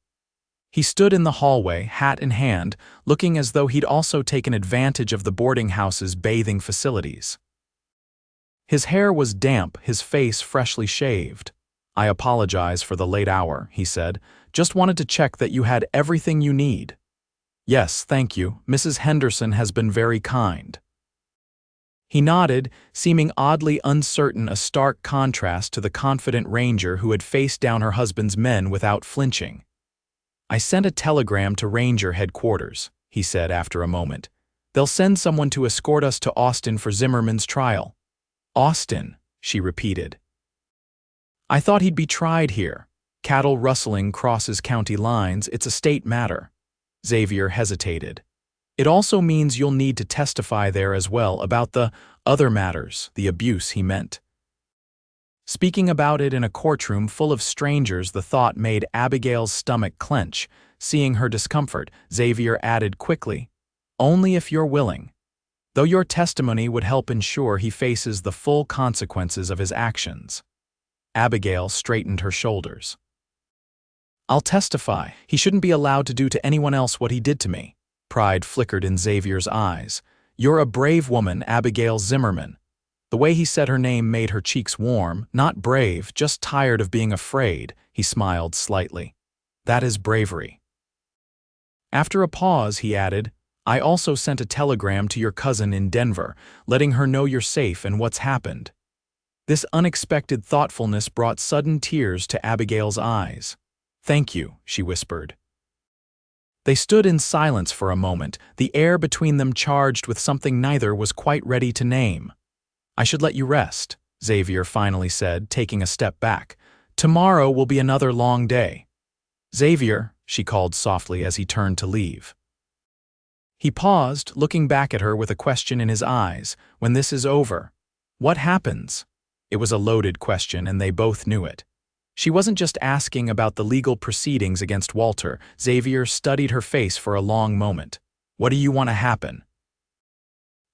S1: He stood in the hallway, hat in hand, looking as though he'd also taken advantage of the boarding house's bathing facilities. His hair was damp, his face freshly shaved. "I apologize for the late hour," he said. "Just wanted to check that you had everything you need." "Yes, thank you. Mrs. Henderson has been very kind." He nodded, seeming oddly uncertain, a stark contrast to the confident ranger who had faced down her husband's men without flinching. "I sent a telegram to Ranger headquarters," he said after a moment. "They'll send someone to escort us to Austin for Zimmerman's trial." "Austin," she repeated. "I thought he'd be tried here. Cattle rustling crosses county lines, it's a state matter." Xavier hesitated. "It also means you'll need to testify there as well about the other matters, the abuse," he meant. Speaking about it in a courtroom full of strangers, the thought made Abigail's stomach clench. Seeing her discomfort, Xavier added quickly, "Only if you're willing. Though your testimony would help ensure he faces the full consequences of his actions." Abigail straightened her shoulders. "I'll testify. He shouldn't be allowed to do to anyone else what he did to me." Pride flickered in Xavier's eyes. "You're a brave woman, Abigail Zimmerman." The way he said her name made her cheeks warm. "Not brave, just tired of being afraid," he smiled slightly. "That is bravery." After a pause, he added, "I also sent a telegram to your cousin in Denver, letting her know you're safe and what's happened." This unexpected thoughtfulness brought sudden tears to Abigail's eyes. "Thank you," she whispered. They stood in silence for a moment, the air between them charged with something neither was quite ready to name. "I should let you rest," Xavier finally said, taking a step back. Tomorrow will be another long day. Xavier, she called softly as he turned to leave. He paused, looking back at her with a question in his eyes. When this is over, what happens? It was a loaded question, and they both knew it. She wasn't just asking about the legal proceedings against Walter. Xavier studied her face for a long moment. What do you want to happen?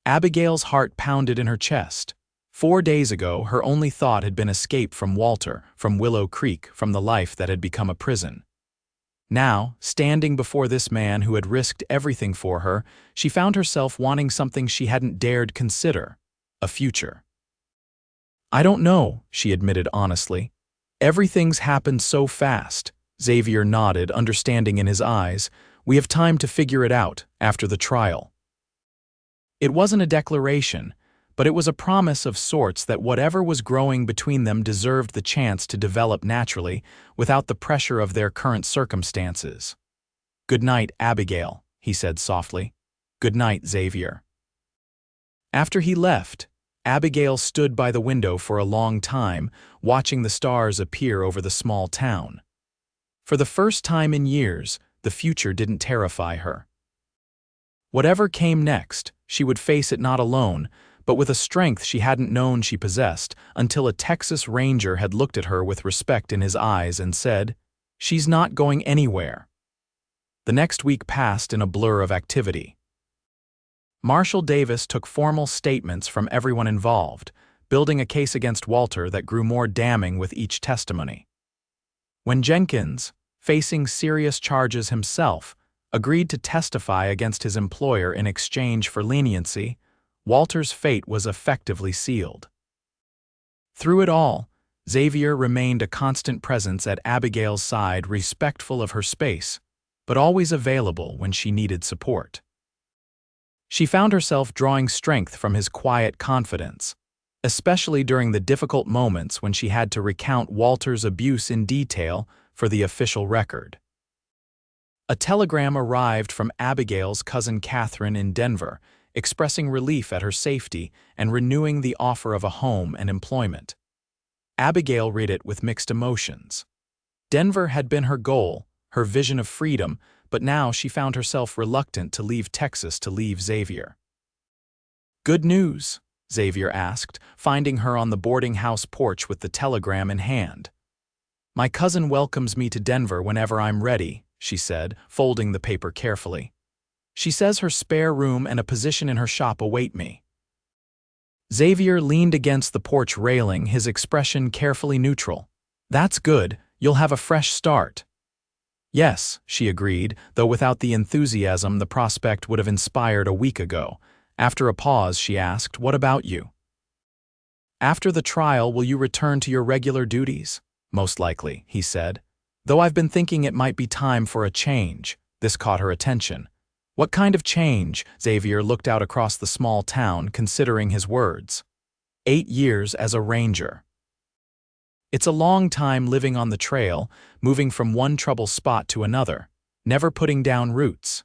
S1: Abigail's heart pounded in her chest. 4 days ago, her only thought had been escape from Walter, from Willow Creek, from the life that had become a prison. Now, standing before this man who had risked everything for her, she found herself wanting something she hadn't dared consider: a future. I don't know, she admitted honestly. Everything's happened so fast. Xavier nodded, understanding in his eyes. We have time to figure it out after the trial. It wasn't a declaration, but it was a promise of sorts that whatever was growing between them deserved the chance to develop naturally, without the pressure of their current circumstances. Good night, Abigail, he said softly. Good night, Xavier. After he left, Abigail stood by the window for a long time, watching the stars appear over the small town. For the first time in years, the future didn't terrify her. Whatever came next, she would face it not alone, but with a strength she hadn't known she possessed until a Texas Ranger had looked at her with respect in his eyes and said, "She's not going anywhere." The next week passed in a blur of activity. Marshal Davis took formal statements from everyone involved, building a case against Walter that grew more damning with each testimony. When Jenkins, facing serious charges himself, agreed to testify against his employer in exchange for leniency, Walter's fate was effectively sealed. Through it all, Xavier remained a constant presence at Abigail's side, respectful of her space, but always available when she needed support. She found herself drawing strength from his quiet confidence, especially during the difficult moments when she had to recount Walter's abuse in detail for the official record. A telegram arrived from Abigail's cousin Catherine in Denver, expressing relief at her safety and renewing the offer of a home and employment. Abigail read it with mixed emotions. Denver had been her goal, her vision of freedom, but now she found herself reluctant to leave Texas to leave Xavier. Good news? Xavier asked, finding her on the boarding house porch with the telegram in hand. My cousin welcomes me to Denver whenever I'm ready, she said, folding the paper carefully. She says her spare room and a position in her shop await me. Xavier leaned against the porch railing, his expression carefully neutral. That's good, you'll have a fresh start. Yes, she agreed, though without the enthusiasm the prospect would have inspired a week ago. After a pause, she asked, What about you? After the trial, will you return to your regular duties? Most likely, he said. Though I've been thinking it might be time for a change. This caught her attention. What kind of change? Xavier looked out across the small town, considering his words. 8 years as a ranger. It's a long time living on the trail, moving from one trouble spot to another, never putting down roots.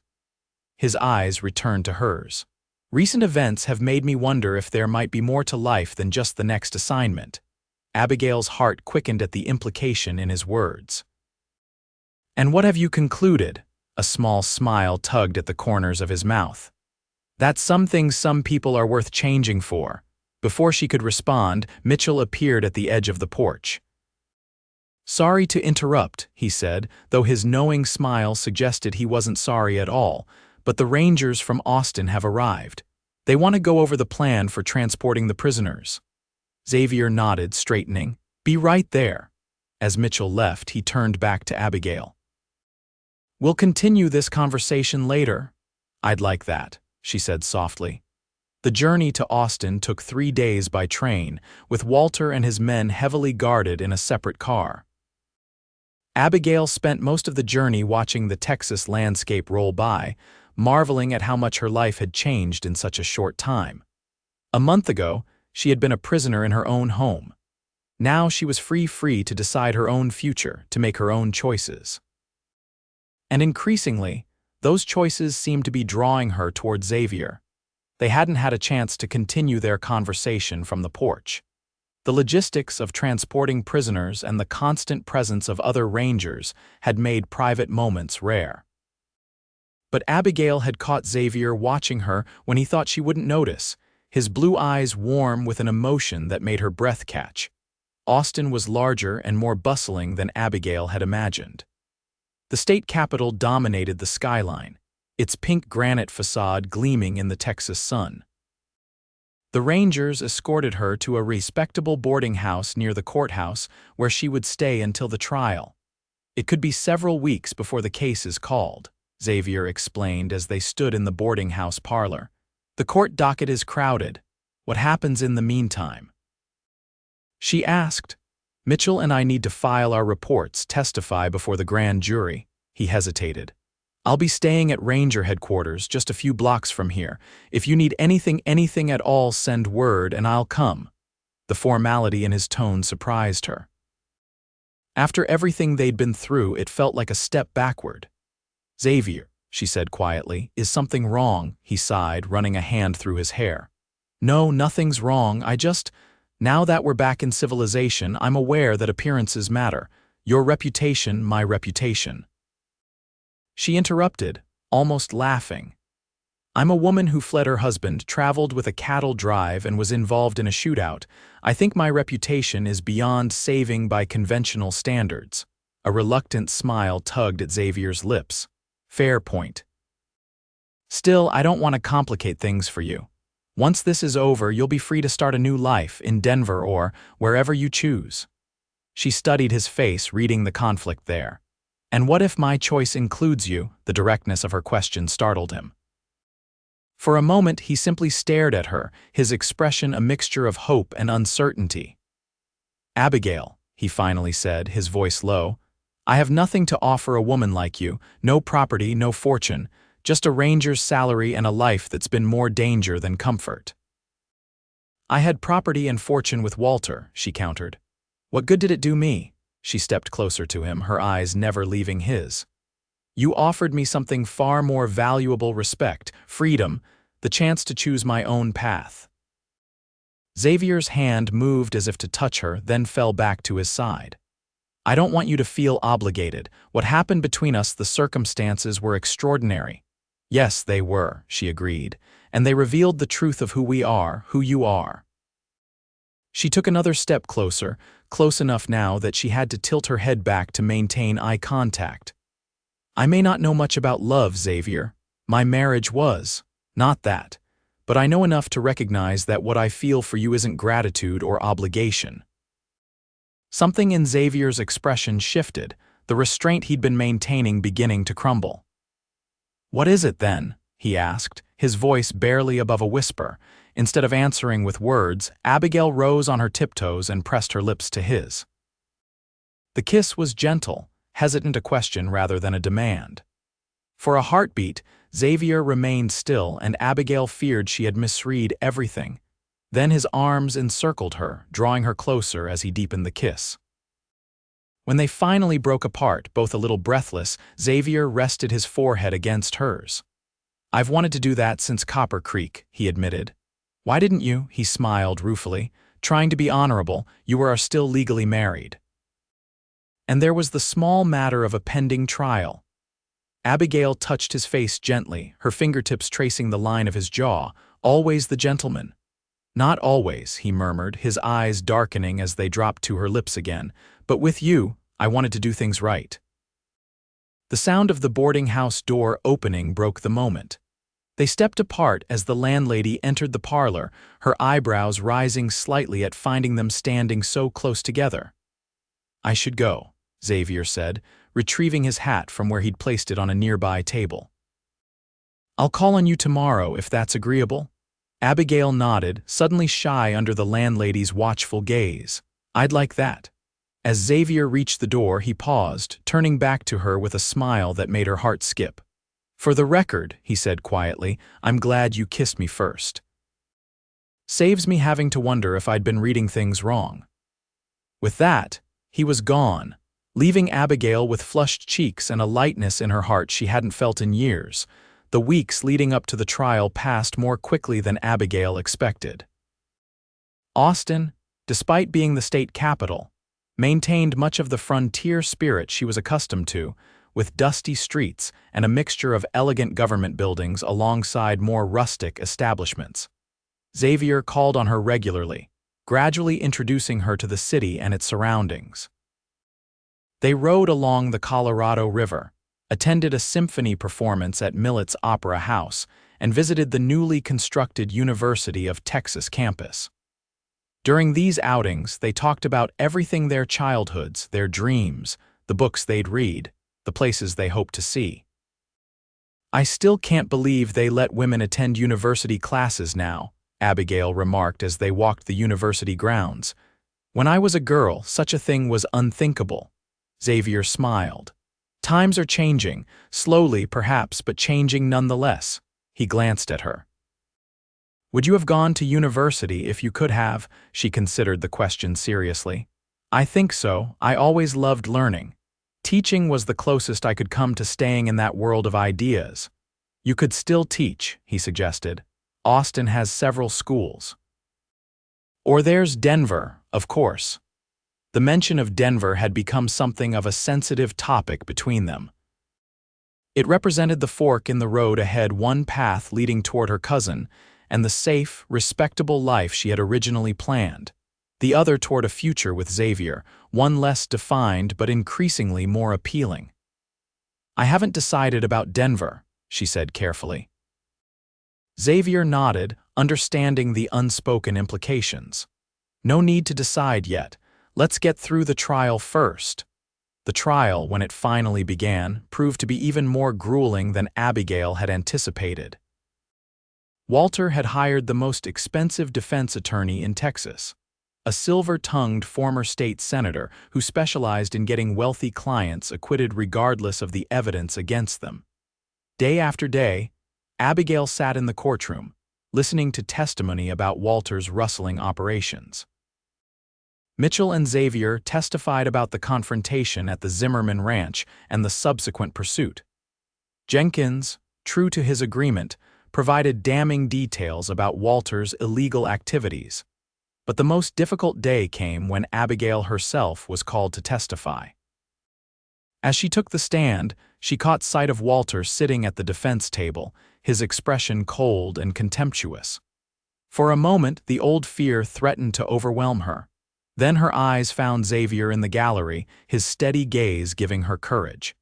S1: His eyes returned to hers. Recent events have made me wonder if there might be more to life than just the next assignment. Abigail's heart quickened at the implication in his words. And what have you concluded? A small smile tugged at the corners of his mouth. That some things some people are worth changing for. Before she could respond, Mitchell appeared at the edge of the porch. Sorry to interrupt, he said, though his knowing smile suggested he wasn't sorry at all, but the Rangers from Austin have arrived. They want to go over the plan for transporting the prisoners. Xavier nodded, straightening. Be right there. As Mitchell left, he turned back to Abigail. We'll continue this conversation later. I'd like that, she said softly. The journey to Austin took 3 days by train, with Walter and his men heavily guarded in a separate car. Abigail spent most of the journey watching the Texas landscape roll by, marveling at how much her life had changed in such a short time. A month ago, she had been a prisoner in her own home. Now she was free to decide her own future, to make her own choices. And increasingly, those choices seemed to be drawing her toward Xavier. They hadn't had a chance to continue their conversation from the porch. The logistics of transporting prisoners and the constant presence of other rangers had made private moments rare. But Abigail had caught Xavier watching her when he thought she wouldn't notice, his blue eyes warm with an emotion that made her breath catch. Austin was larger and more bustling than Abigail had imagined. The state capitol dominated the skyline, its pink granite facade gleaming in the Texas sun. The Rangers escorted her to a respectable boarding house near the courthouse where she would stay until the trial. It could be several weeks before the case is called, Xavier explained as they stood in the boarding house parlor. The court docket is crowded. What happens in the meantime? She asked. Mitchell and I need to file our reports, testify before the grand jury. He hesitated. I'll be staying at Ranger headquarters just a few blocks from here. If you need anything at all, send word and I'll come. The formality in his tone surprised her. After everything they'd been through, it felt like a step backward. Xavier, she said quietly, is something wrong? He sighed, running a hand through his hair. No, nothing's wrong. Now that we're back in civilization, I'm aware that appearances matter. Your reputation, my reputation. She interrupted, almost laughing. I'm a woman who fled her husband, traveled with a cattle drive, and was involved in a shootout. I think my reputation is beyond saving by conventional standards. A reluctant smile tugged at Xavier's lips. Fair point. Still, I don't want to complicate things for you. Once this is over, you'll be free to start a new life in Denver or wherever you choose. She studied his face, reading the conflict there. And what if my choice includes you? The directness of her question startled him. For a moment, he simply stared at her, his expression a mixture of hope and uncertainty. Abigail, he finally said, his voice low, I have nothing to offer a woman like you, no property, no fortune, just a ranger's salary and a life that's been more danger than comfort. I had property and fortune with Walter, she countered. What good did it do me? She stepped closer to him, her eyes never leaving his. You offered me something far more valuable: respect, freedom, the chance to choose my own path. Xavier's hand moved as if to touch her, then fell back to his side. I don't want you to feel obligated. What happened between us, the circumstances were extraordinary. Yes, they were, she agreed, and they revealed the truth of who we are, who you are. She took another step closer, close enough now that she had to tilt her head back to maintain eye contact. I may not know much about love, Xavier. My marriage was. Not that. But I know enough to recognize that what I feel for you isn't gratitude or obligation. Something in Xavier's expression shifted, the restraint he'd been maintaining beginning to crumble. What is it then? He asked, his voice barely above a whisper. Instead of answering with words, Abigail rose on her tiptoes and pressed her lips to his. The kiss was gentle, hesitant, a question rather than a demand. For a heartbeat, Xavier remained still, and Abigail feared she had misread everything. Then his arms encircled her, drawing her closer as he deepened the kiss. When they finally broke apart, both a little breathless, Xavier rested his forehead against hers. I've wanted to do that since Copper Creek, he admitted. Why didn't you? He smiled ruefully. Trying to be honorable, you are still legally married. And there was the small matter of a pending trial. Abigail touched his face gently, her fingertips tracing the line of his jaw. Always the gentleman. Not always, he murmured, his eyes darkening as they dropped to her lips again. But with you, I wanted to do things right. The sound of the boarding house door opening broke the moment. They stepped apart as the landlady entered the parlor, her eyebrows rising slightly at finding them standing so close together. I should go, Xavier said, retrieving his hat from where he'd placed it on a nearby table. I'll call on you tomorrow if that's agreeable. Abigail nodded, suddenly shy under the landlady's watchful gaze. I'd like that. As Xavier reached the door, he paused, turning back to her with a smile that made her heart skip. For the record, he said quietly, I'm glad you kissed me first. Saves me having to wonder if I'd been reading things wrong. With that, he was gone, leaving Abigail with flushed cheeks and a lightness in her heart she hadn't felt in years. The weeks leading up to the trial passed more quickly than Abigail expected. Austin, despite being the state capital, maintained much of the frontier spirit she was accustomed to, with dusty streets and a mixture of elegant government buildings alongside more rustic establishments. Xavier called on her regularly, gradually introducing her to the city and its surroundings. They rode along the Colorado River, attended a symphony performance at Millet's Opera House, and visited the newly constructed University of Texas campus. During these outings, they talked about everything: their childhoods, their dreams, the books they'd read, the places they hoped to see. "I still can't believe they let women attend university classes now," Abigail remarked as they walked the university grounds. "When I was a girl, such a thing was unthinkable." Xavier smiled. "Times are changing, slowly perhaps, but changing nonetheless." He glanced at her. "Would you have gone to university if you could have?" She considered the question seriously. "I think so. I always loved learning. Teaching was the closest I could come to staying in that world of ideas." "You could still teach," he suggested. "Austin has several schools. Or there's Denver, of course." The mention of Denver had become something of a sensitive topic between them. It represented the fork in the road ahead: one path leading toward her cousin and the safe, respectable life she had originally planned, the other toward a future with Xavier, one less defined but increasingly more appealing. "I haven't decided about Denver," she said carefully. Xavier nodded, understanding the unspoken implications. "No need to decide yet. Let's get through the trial first." The trial, when it finally began, proved to be even more grueling than Abigail had anticipated. Walter had hired the most expensive defense attorney in Texas, a silver-tongued former state senator who specialized in getting wealthy clients acquitted regardless of the evidence against them. Day after day, Abigail sat in the courtroom, listening to testimony about Walter's rustling operations. Mitchell and Xavier testified about the confrontation at the Zimmerman ranch and the subsequent pursuit. Jenkins, true to his agreement, provided damning details about Walter's illegal activities. But the most difficult day came when Abigail herself was called to testify. As she took the stand, she caught sight of Walter sitting at the defense table, his expression cold and contemptuous. For a moment, the old fear threatened to overwhelm her. Then her eyes found Xavier in the gallery, his steady gaze giving her courage.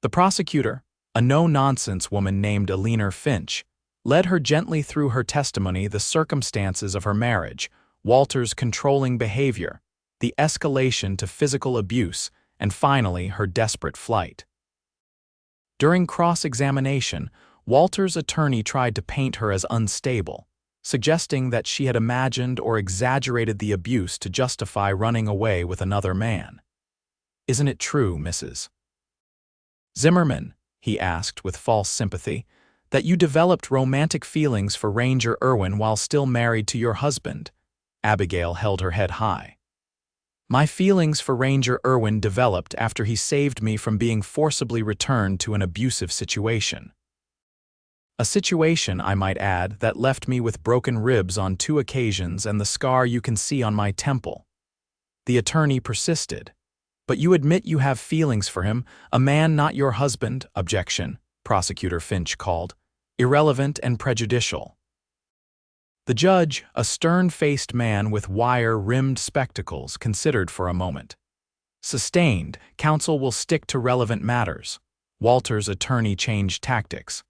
S1: The prosecutor, a no-nonsense woman named Eleanor Finch, led her gently through her testimony: the circumstances of her marriage, Walter's controlling behavior, the escalation to physical abuse, and finally her desperate flight. During cross-examination, Walter's attorney tried to paint her as unstable, suggesting that she had imagined or exaggerated the abuse to justify running away with another man. "Isn't it true, Mrs. Zimmerman," he asked with false sympathy, "that you developed romantic feelings for Ranger Irwin while still married to your husband?" Abigail held her head high. "My feelings for Ranger Irwin developed after he saved me from being forcibly returned to an abusive situation. A situation, I might add, that left me with broken ribs on 2 occasions and the scar you can see on my temple." The attorney persisted. "But you admit you have feelings for him, a man not your husband." "Objection," Prosecutor Finch called. "Irrelevant and prejudicial." The judge, a stern-faced man with wire-rimmed spectacles, considered for a moment. "Sustained. Counsel will stick to relevant matters." Walter's attorney changed tactics.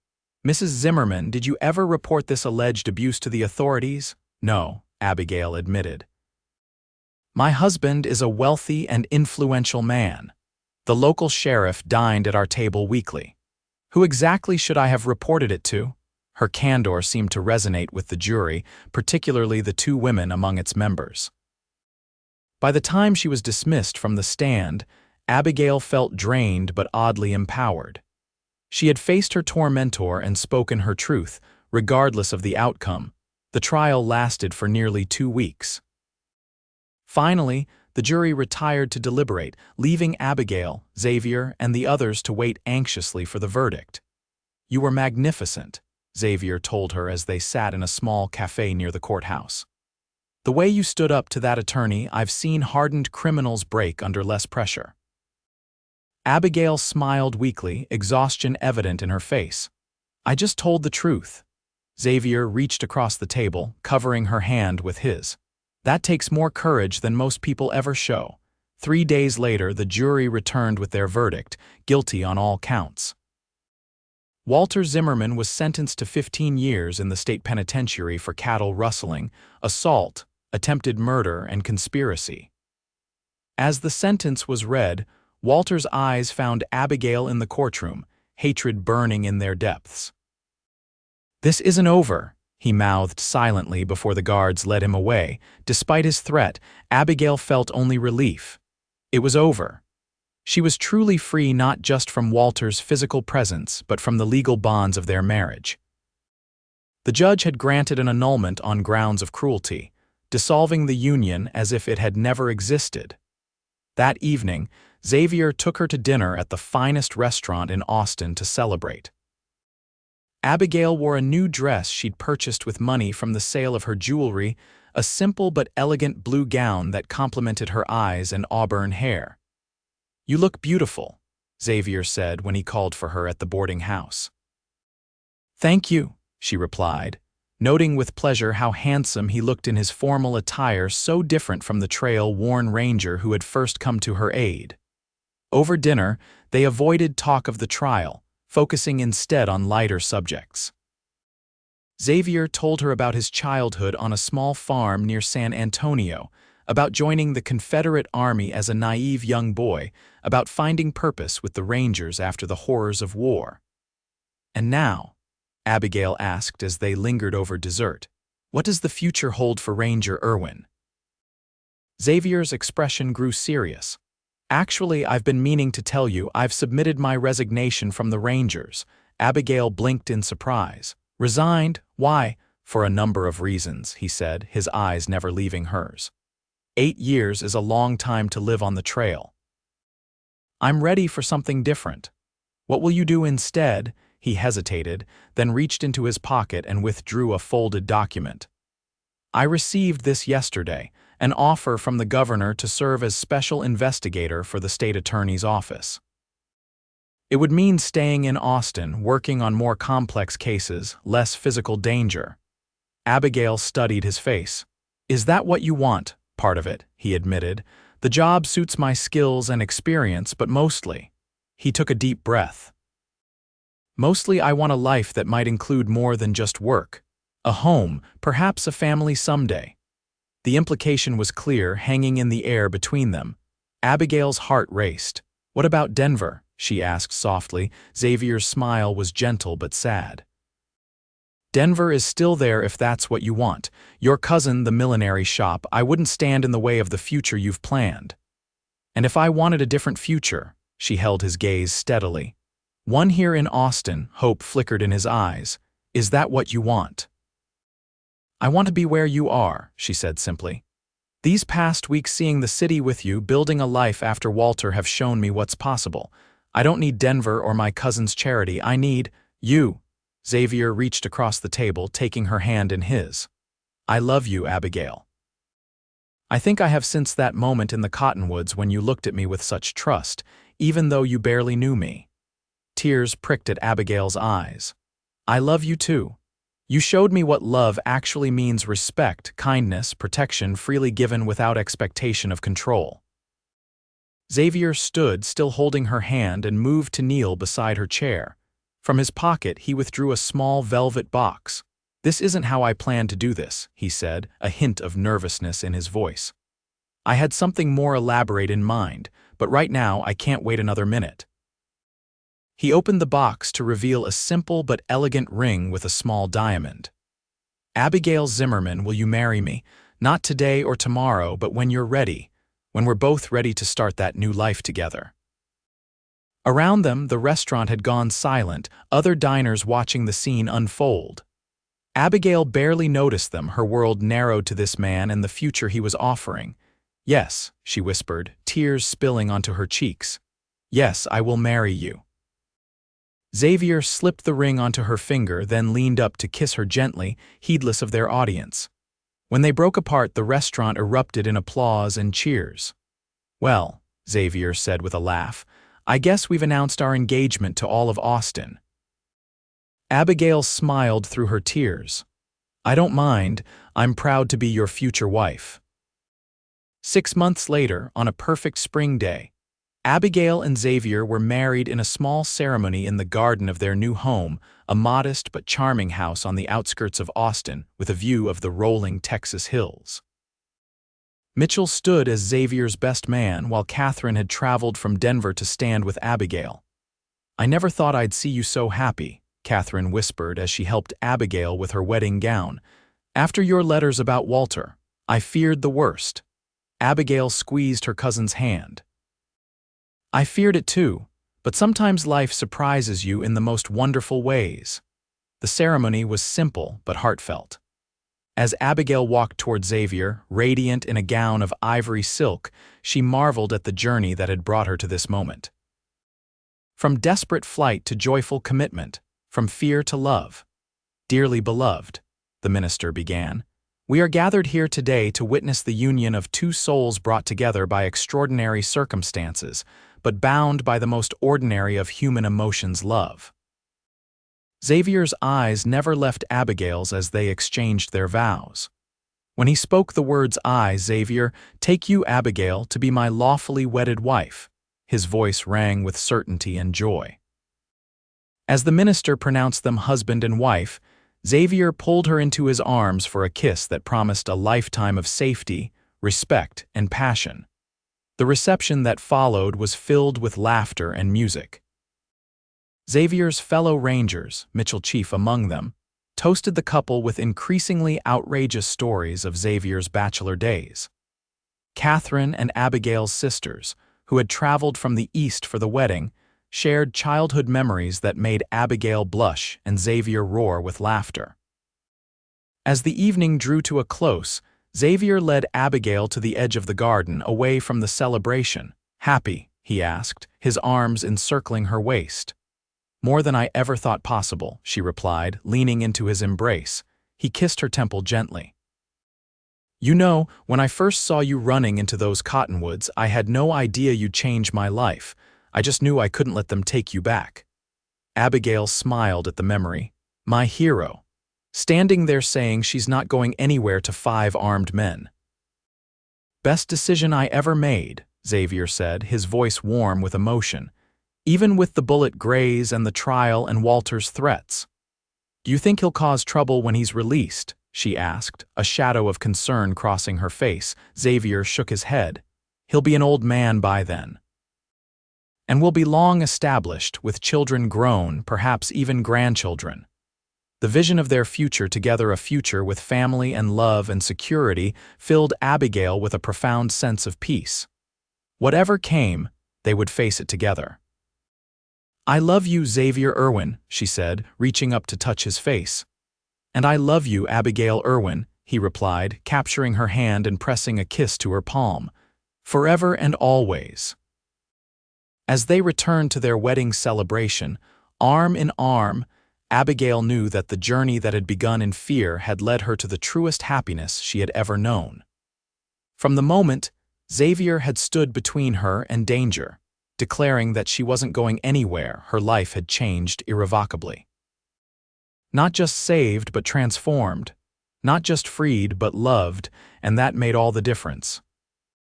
S1: "Mrs. Zimmerman, did you ever report this alleged abuse to the authorities?" "No," Abigail admitted. "My husband is a wealthy and influential man. The local sheriff dined at our table weekly. Who exactly should I have reported it to?" Her candor seemed to resonate with the jury, particularly the 2 women among its members. By the time she was dismissed from the stand, Abigail felt drained but oddly empowered. She had faced her tormentor and spoken her truth, regardless of the outcome. The trial lasted for nearly 2 weeks. Finally, the jury retired to deliberate, leaving Abigail, Xavier, and the others to wait anxiously for the verdict. "You were magnificent," Xavier told her as they sat in a small cafe near the courthouse. The way you stood up to that attorney, I've seen hardened criminals break under less pressure." Abigail smiled weakly, exhaustion evident in her face. "I just told the truth." Xavier reached across the table, covering her hand with his. "That takes more courage than most people ever show." 3 days later, the jury returned with their verdict, guilty on all counts. Walter Zimmerman was sentenced to 15 years in the state penitentiary for cattle rustling, assault, attempted murder, and conspiracy. As the sentence was read, Walter's eyes found Abigail in the courtroom, hatred burning in their depths. "This isn't over," he mouthed silently before the guards led him away. Despite his threat, Abigail felt only relief. It was over. She was truly free, not just from Walter's physical presence, but from the legal bonds of their marriage. The judge had granted an annulment on grounds of cruelty, dissolving the union as if it had never existed. That evening, Xavier took her to dinner at the finest restaurant in Austin to celebrate. Abigail wore a new dress she'd purchased with money from the sale of her jewelry, a simple but elegant blue gown that complemented her eyes and auburn hair. "You look beautiful," Xavier said when he called for her at the boarding house. "Thank you," she replied, noting with pleasure how handsome he looked in his formal attire, so different from the trail-worn ranger who had first come to her aid. Over dinner, they avoided talk of the trial, focusing instead on lighter subjects. Xavier told her about his childhood on a small farm near San Antonio, about joining the Confederate Army as a naive young boy, about finding purpose with the Rangers after the horrors of war. "And now," Abigail asked as they lingered over dessert, "what does the future hold for Ranger Irwin?" Xavier's expression grew serious. "Actually, I've been meaning to tell you I've submitted my resignation from the Rangers." Abigail blinked in surprise. "Resigned? Why?" "For a number of reasons," he said, his eyes never leaving hers. 8 years is a long time to live on the trail. "I'm ready for something different." "What will you do instead?" He hesitated, then reached into his pocket and withdrew a folded document. "I received this yesterday, an offer from the governor to serve as special investigator for the state attorney's office. It would mean staying in Austin, working on more complex cases, less physical danger." Abigail studied his face. "Is that what you want?" "Part of it," he admitted. "The job suits my skills and experience, but mostly." He took a deep breath. "Mostly I want a life that might include more than just work. A home, perhaps a family someday." The implication was clear, hanging in the air between them. Abigail's heart raced. "What about Denver?" she asked softly. Xavier's smile was gentle but sad. "Denver is still there if that's what you want. Your cousin, the millinery shop, I wouldn't stand in the way of the future you've planned." "And if I wanted a different future?" She held his gaze steadily. "One here in Austin," hope flickered in his eyes. "Is that what you want?" "I want to be where you are," she said simply. "These past weeks seeing the city with you, building a life after Walter, have shown me what's possible. I don't need Denver or my cousin's charity. I need you." Xavier reached across the table, taking her hand in his. "I love you, Abigail. I think I have since that moment in the cottonwoods when you looked at me with such trust, even though you barely knew me." Tears pricked at Abigail's eyes. "I love you too. You showed me what love actually means: respect, kindness, protection freely given without expectation of control." Xavier stood, still holding her hand, and moved to kneel beside her chair. From his pocket, he withdrew a small velvet box. "This isn't how I planned to do this," he said, a hint of nervousness in his voice. "I had something more elaborate in mind, but right now I can't wait another minute." He opened the box to reveal a simple but elegant ring with a small diamond. "Abigail Zimmerman, will you marry me? Not today or tomorrow, but when you're ready, when we're both ready to start that new life together." Around them, the restaurant had gone silent, other diners watching the scene unfold. Abigail barely noticed them, her world narrowed to this man and the future he was offering. "Yes," she whispered, tears spilling onto her cheeks. "Yes, I will marry you." Xavier slipped the ring onto her finger, then leaned up to kiss her gently, heedless of their audience. When they broke apart, the restaurant erupted in applause and cheers. "Well," Xavier said with a laugh, "I guess we've announced our engagement to all of Austin." Abigail smiled through her tears. "I don't mind. I'm proud to be your future wife." 6 months later, on a perfect spring day, Abigail and Xavier were married in a small ceremony in the garden of their new home, a modest but charming house on the outskirts of Austin with a view of the rolling Texas hills. Mitchell stood as Xavier's best man while Catherine had traveled from Denver to stand with Abigail. "I never thought I'd see you so happy," Catherine whispered as she helped Abigail with her wedding gown. "After your letters about Walter, I feared the worst." Abigail squeezed her cousin's hand. "I feared it too, but sometimes life surprises you in the most wonderful ways." The ceremony was simple but heartfelt. As Abigail walked toward Xavier, radiant in a gown of ivory silk, she marveled at the journey that had brought her to this moment. From desperate flight to joyful commitment, from fear to love. "Dearly beloved," the minister began, "we are gathered here today to witness the union of two souls brought together by extraordinary circumstances, but bound by the most ordinary of human emotions, love." Xavier's eyes never left Abigail's as they exchanged their vows. When he spoke the words, "I, Xavier, take you, Abigail, to be my lawfully wedded wife," his voice rang with certainty and joy. As the minister pronounced them husband and wife, Xavier pulled her into his arms for a kiss that promised a lifetime of safety, respect, and passion. The reception that followed was filled with laughter and music. Xavier's fellow Rangers, Mitchell chief among them, toasted the couple with increasingly outrageous stories of Xavier's bachelor days. Catherine and Abigail's sisters, who had traveled from the east for the wedding, shared childhood memories that made Abigail blush and Xavier roar with laughter. As the evening drew to a close, Xavier led Abigail to the edge of the garden, away from the celebration. "Happy?" he asked, his arms encircling her waist. "More than I ever thought possible," she replied, leaning into his embrace. He kissed her temple gently. "You know, when I first saw you running into those cottonwoods, I had no idea you'd change my life. I just knew I couldn't let them take you back." Abigail smiled at the memory. "My hero. Standing there saying she's not going anywhere to 5 armed men." "Best decision I ever made," Xavier said, his voice warm with emotion. "Even with the bullet graze and the trial and Walter's threats." "Do you think he'll cause trouble when he's released?" she asked, a shadow of concern crossing her face. Xavier shook his head. "He'll be an old man by then. And we'll be long established, with children grown, perhaps even grandchildren." The vision of their future together, a future with family and love and security, filled Abigail with a profound sense of peace. Whatever came, they would face it together. "I love you, Xavier Irwin," she said, reaching up to touch his face. "And I love you, Abigail Irwin," he replied, capturing her hand and pressing a kiss to her palm. "Forever and always." As they returned to their wedding celebration, arm in arm, Abigail knew that the journey that had begun in fear had led her to the truest happiness she had ever known. From the moment, Xavier had stood between her and danger, declaring that she wasn't going anywhere. Her life had changed irrevocably. Not just saved, but transformed. Not just freed, but loved, and that made all the difference.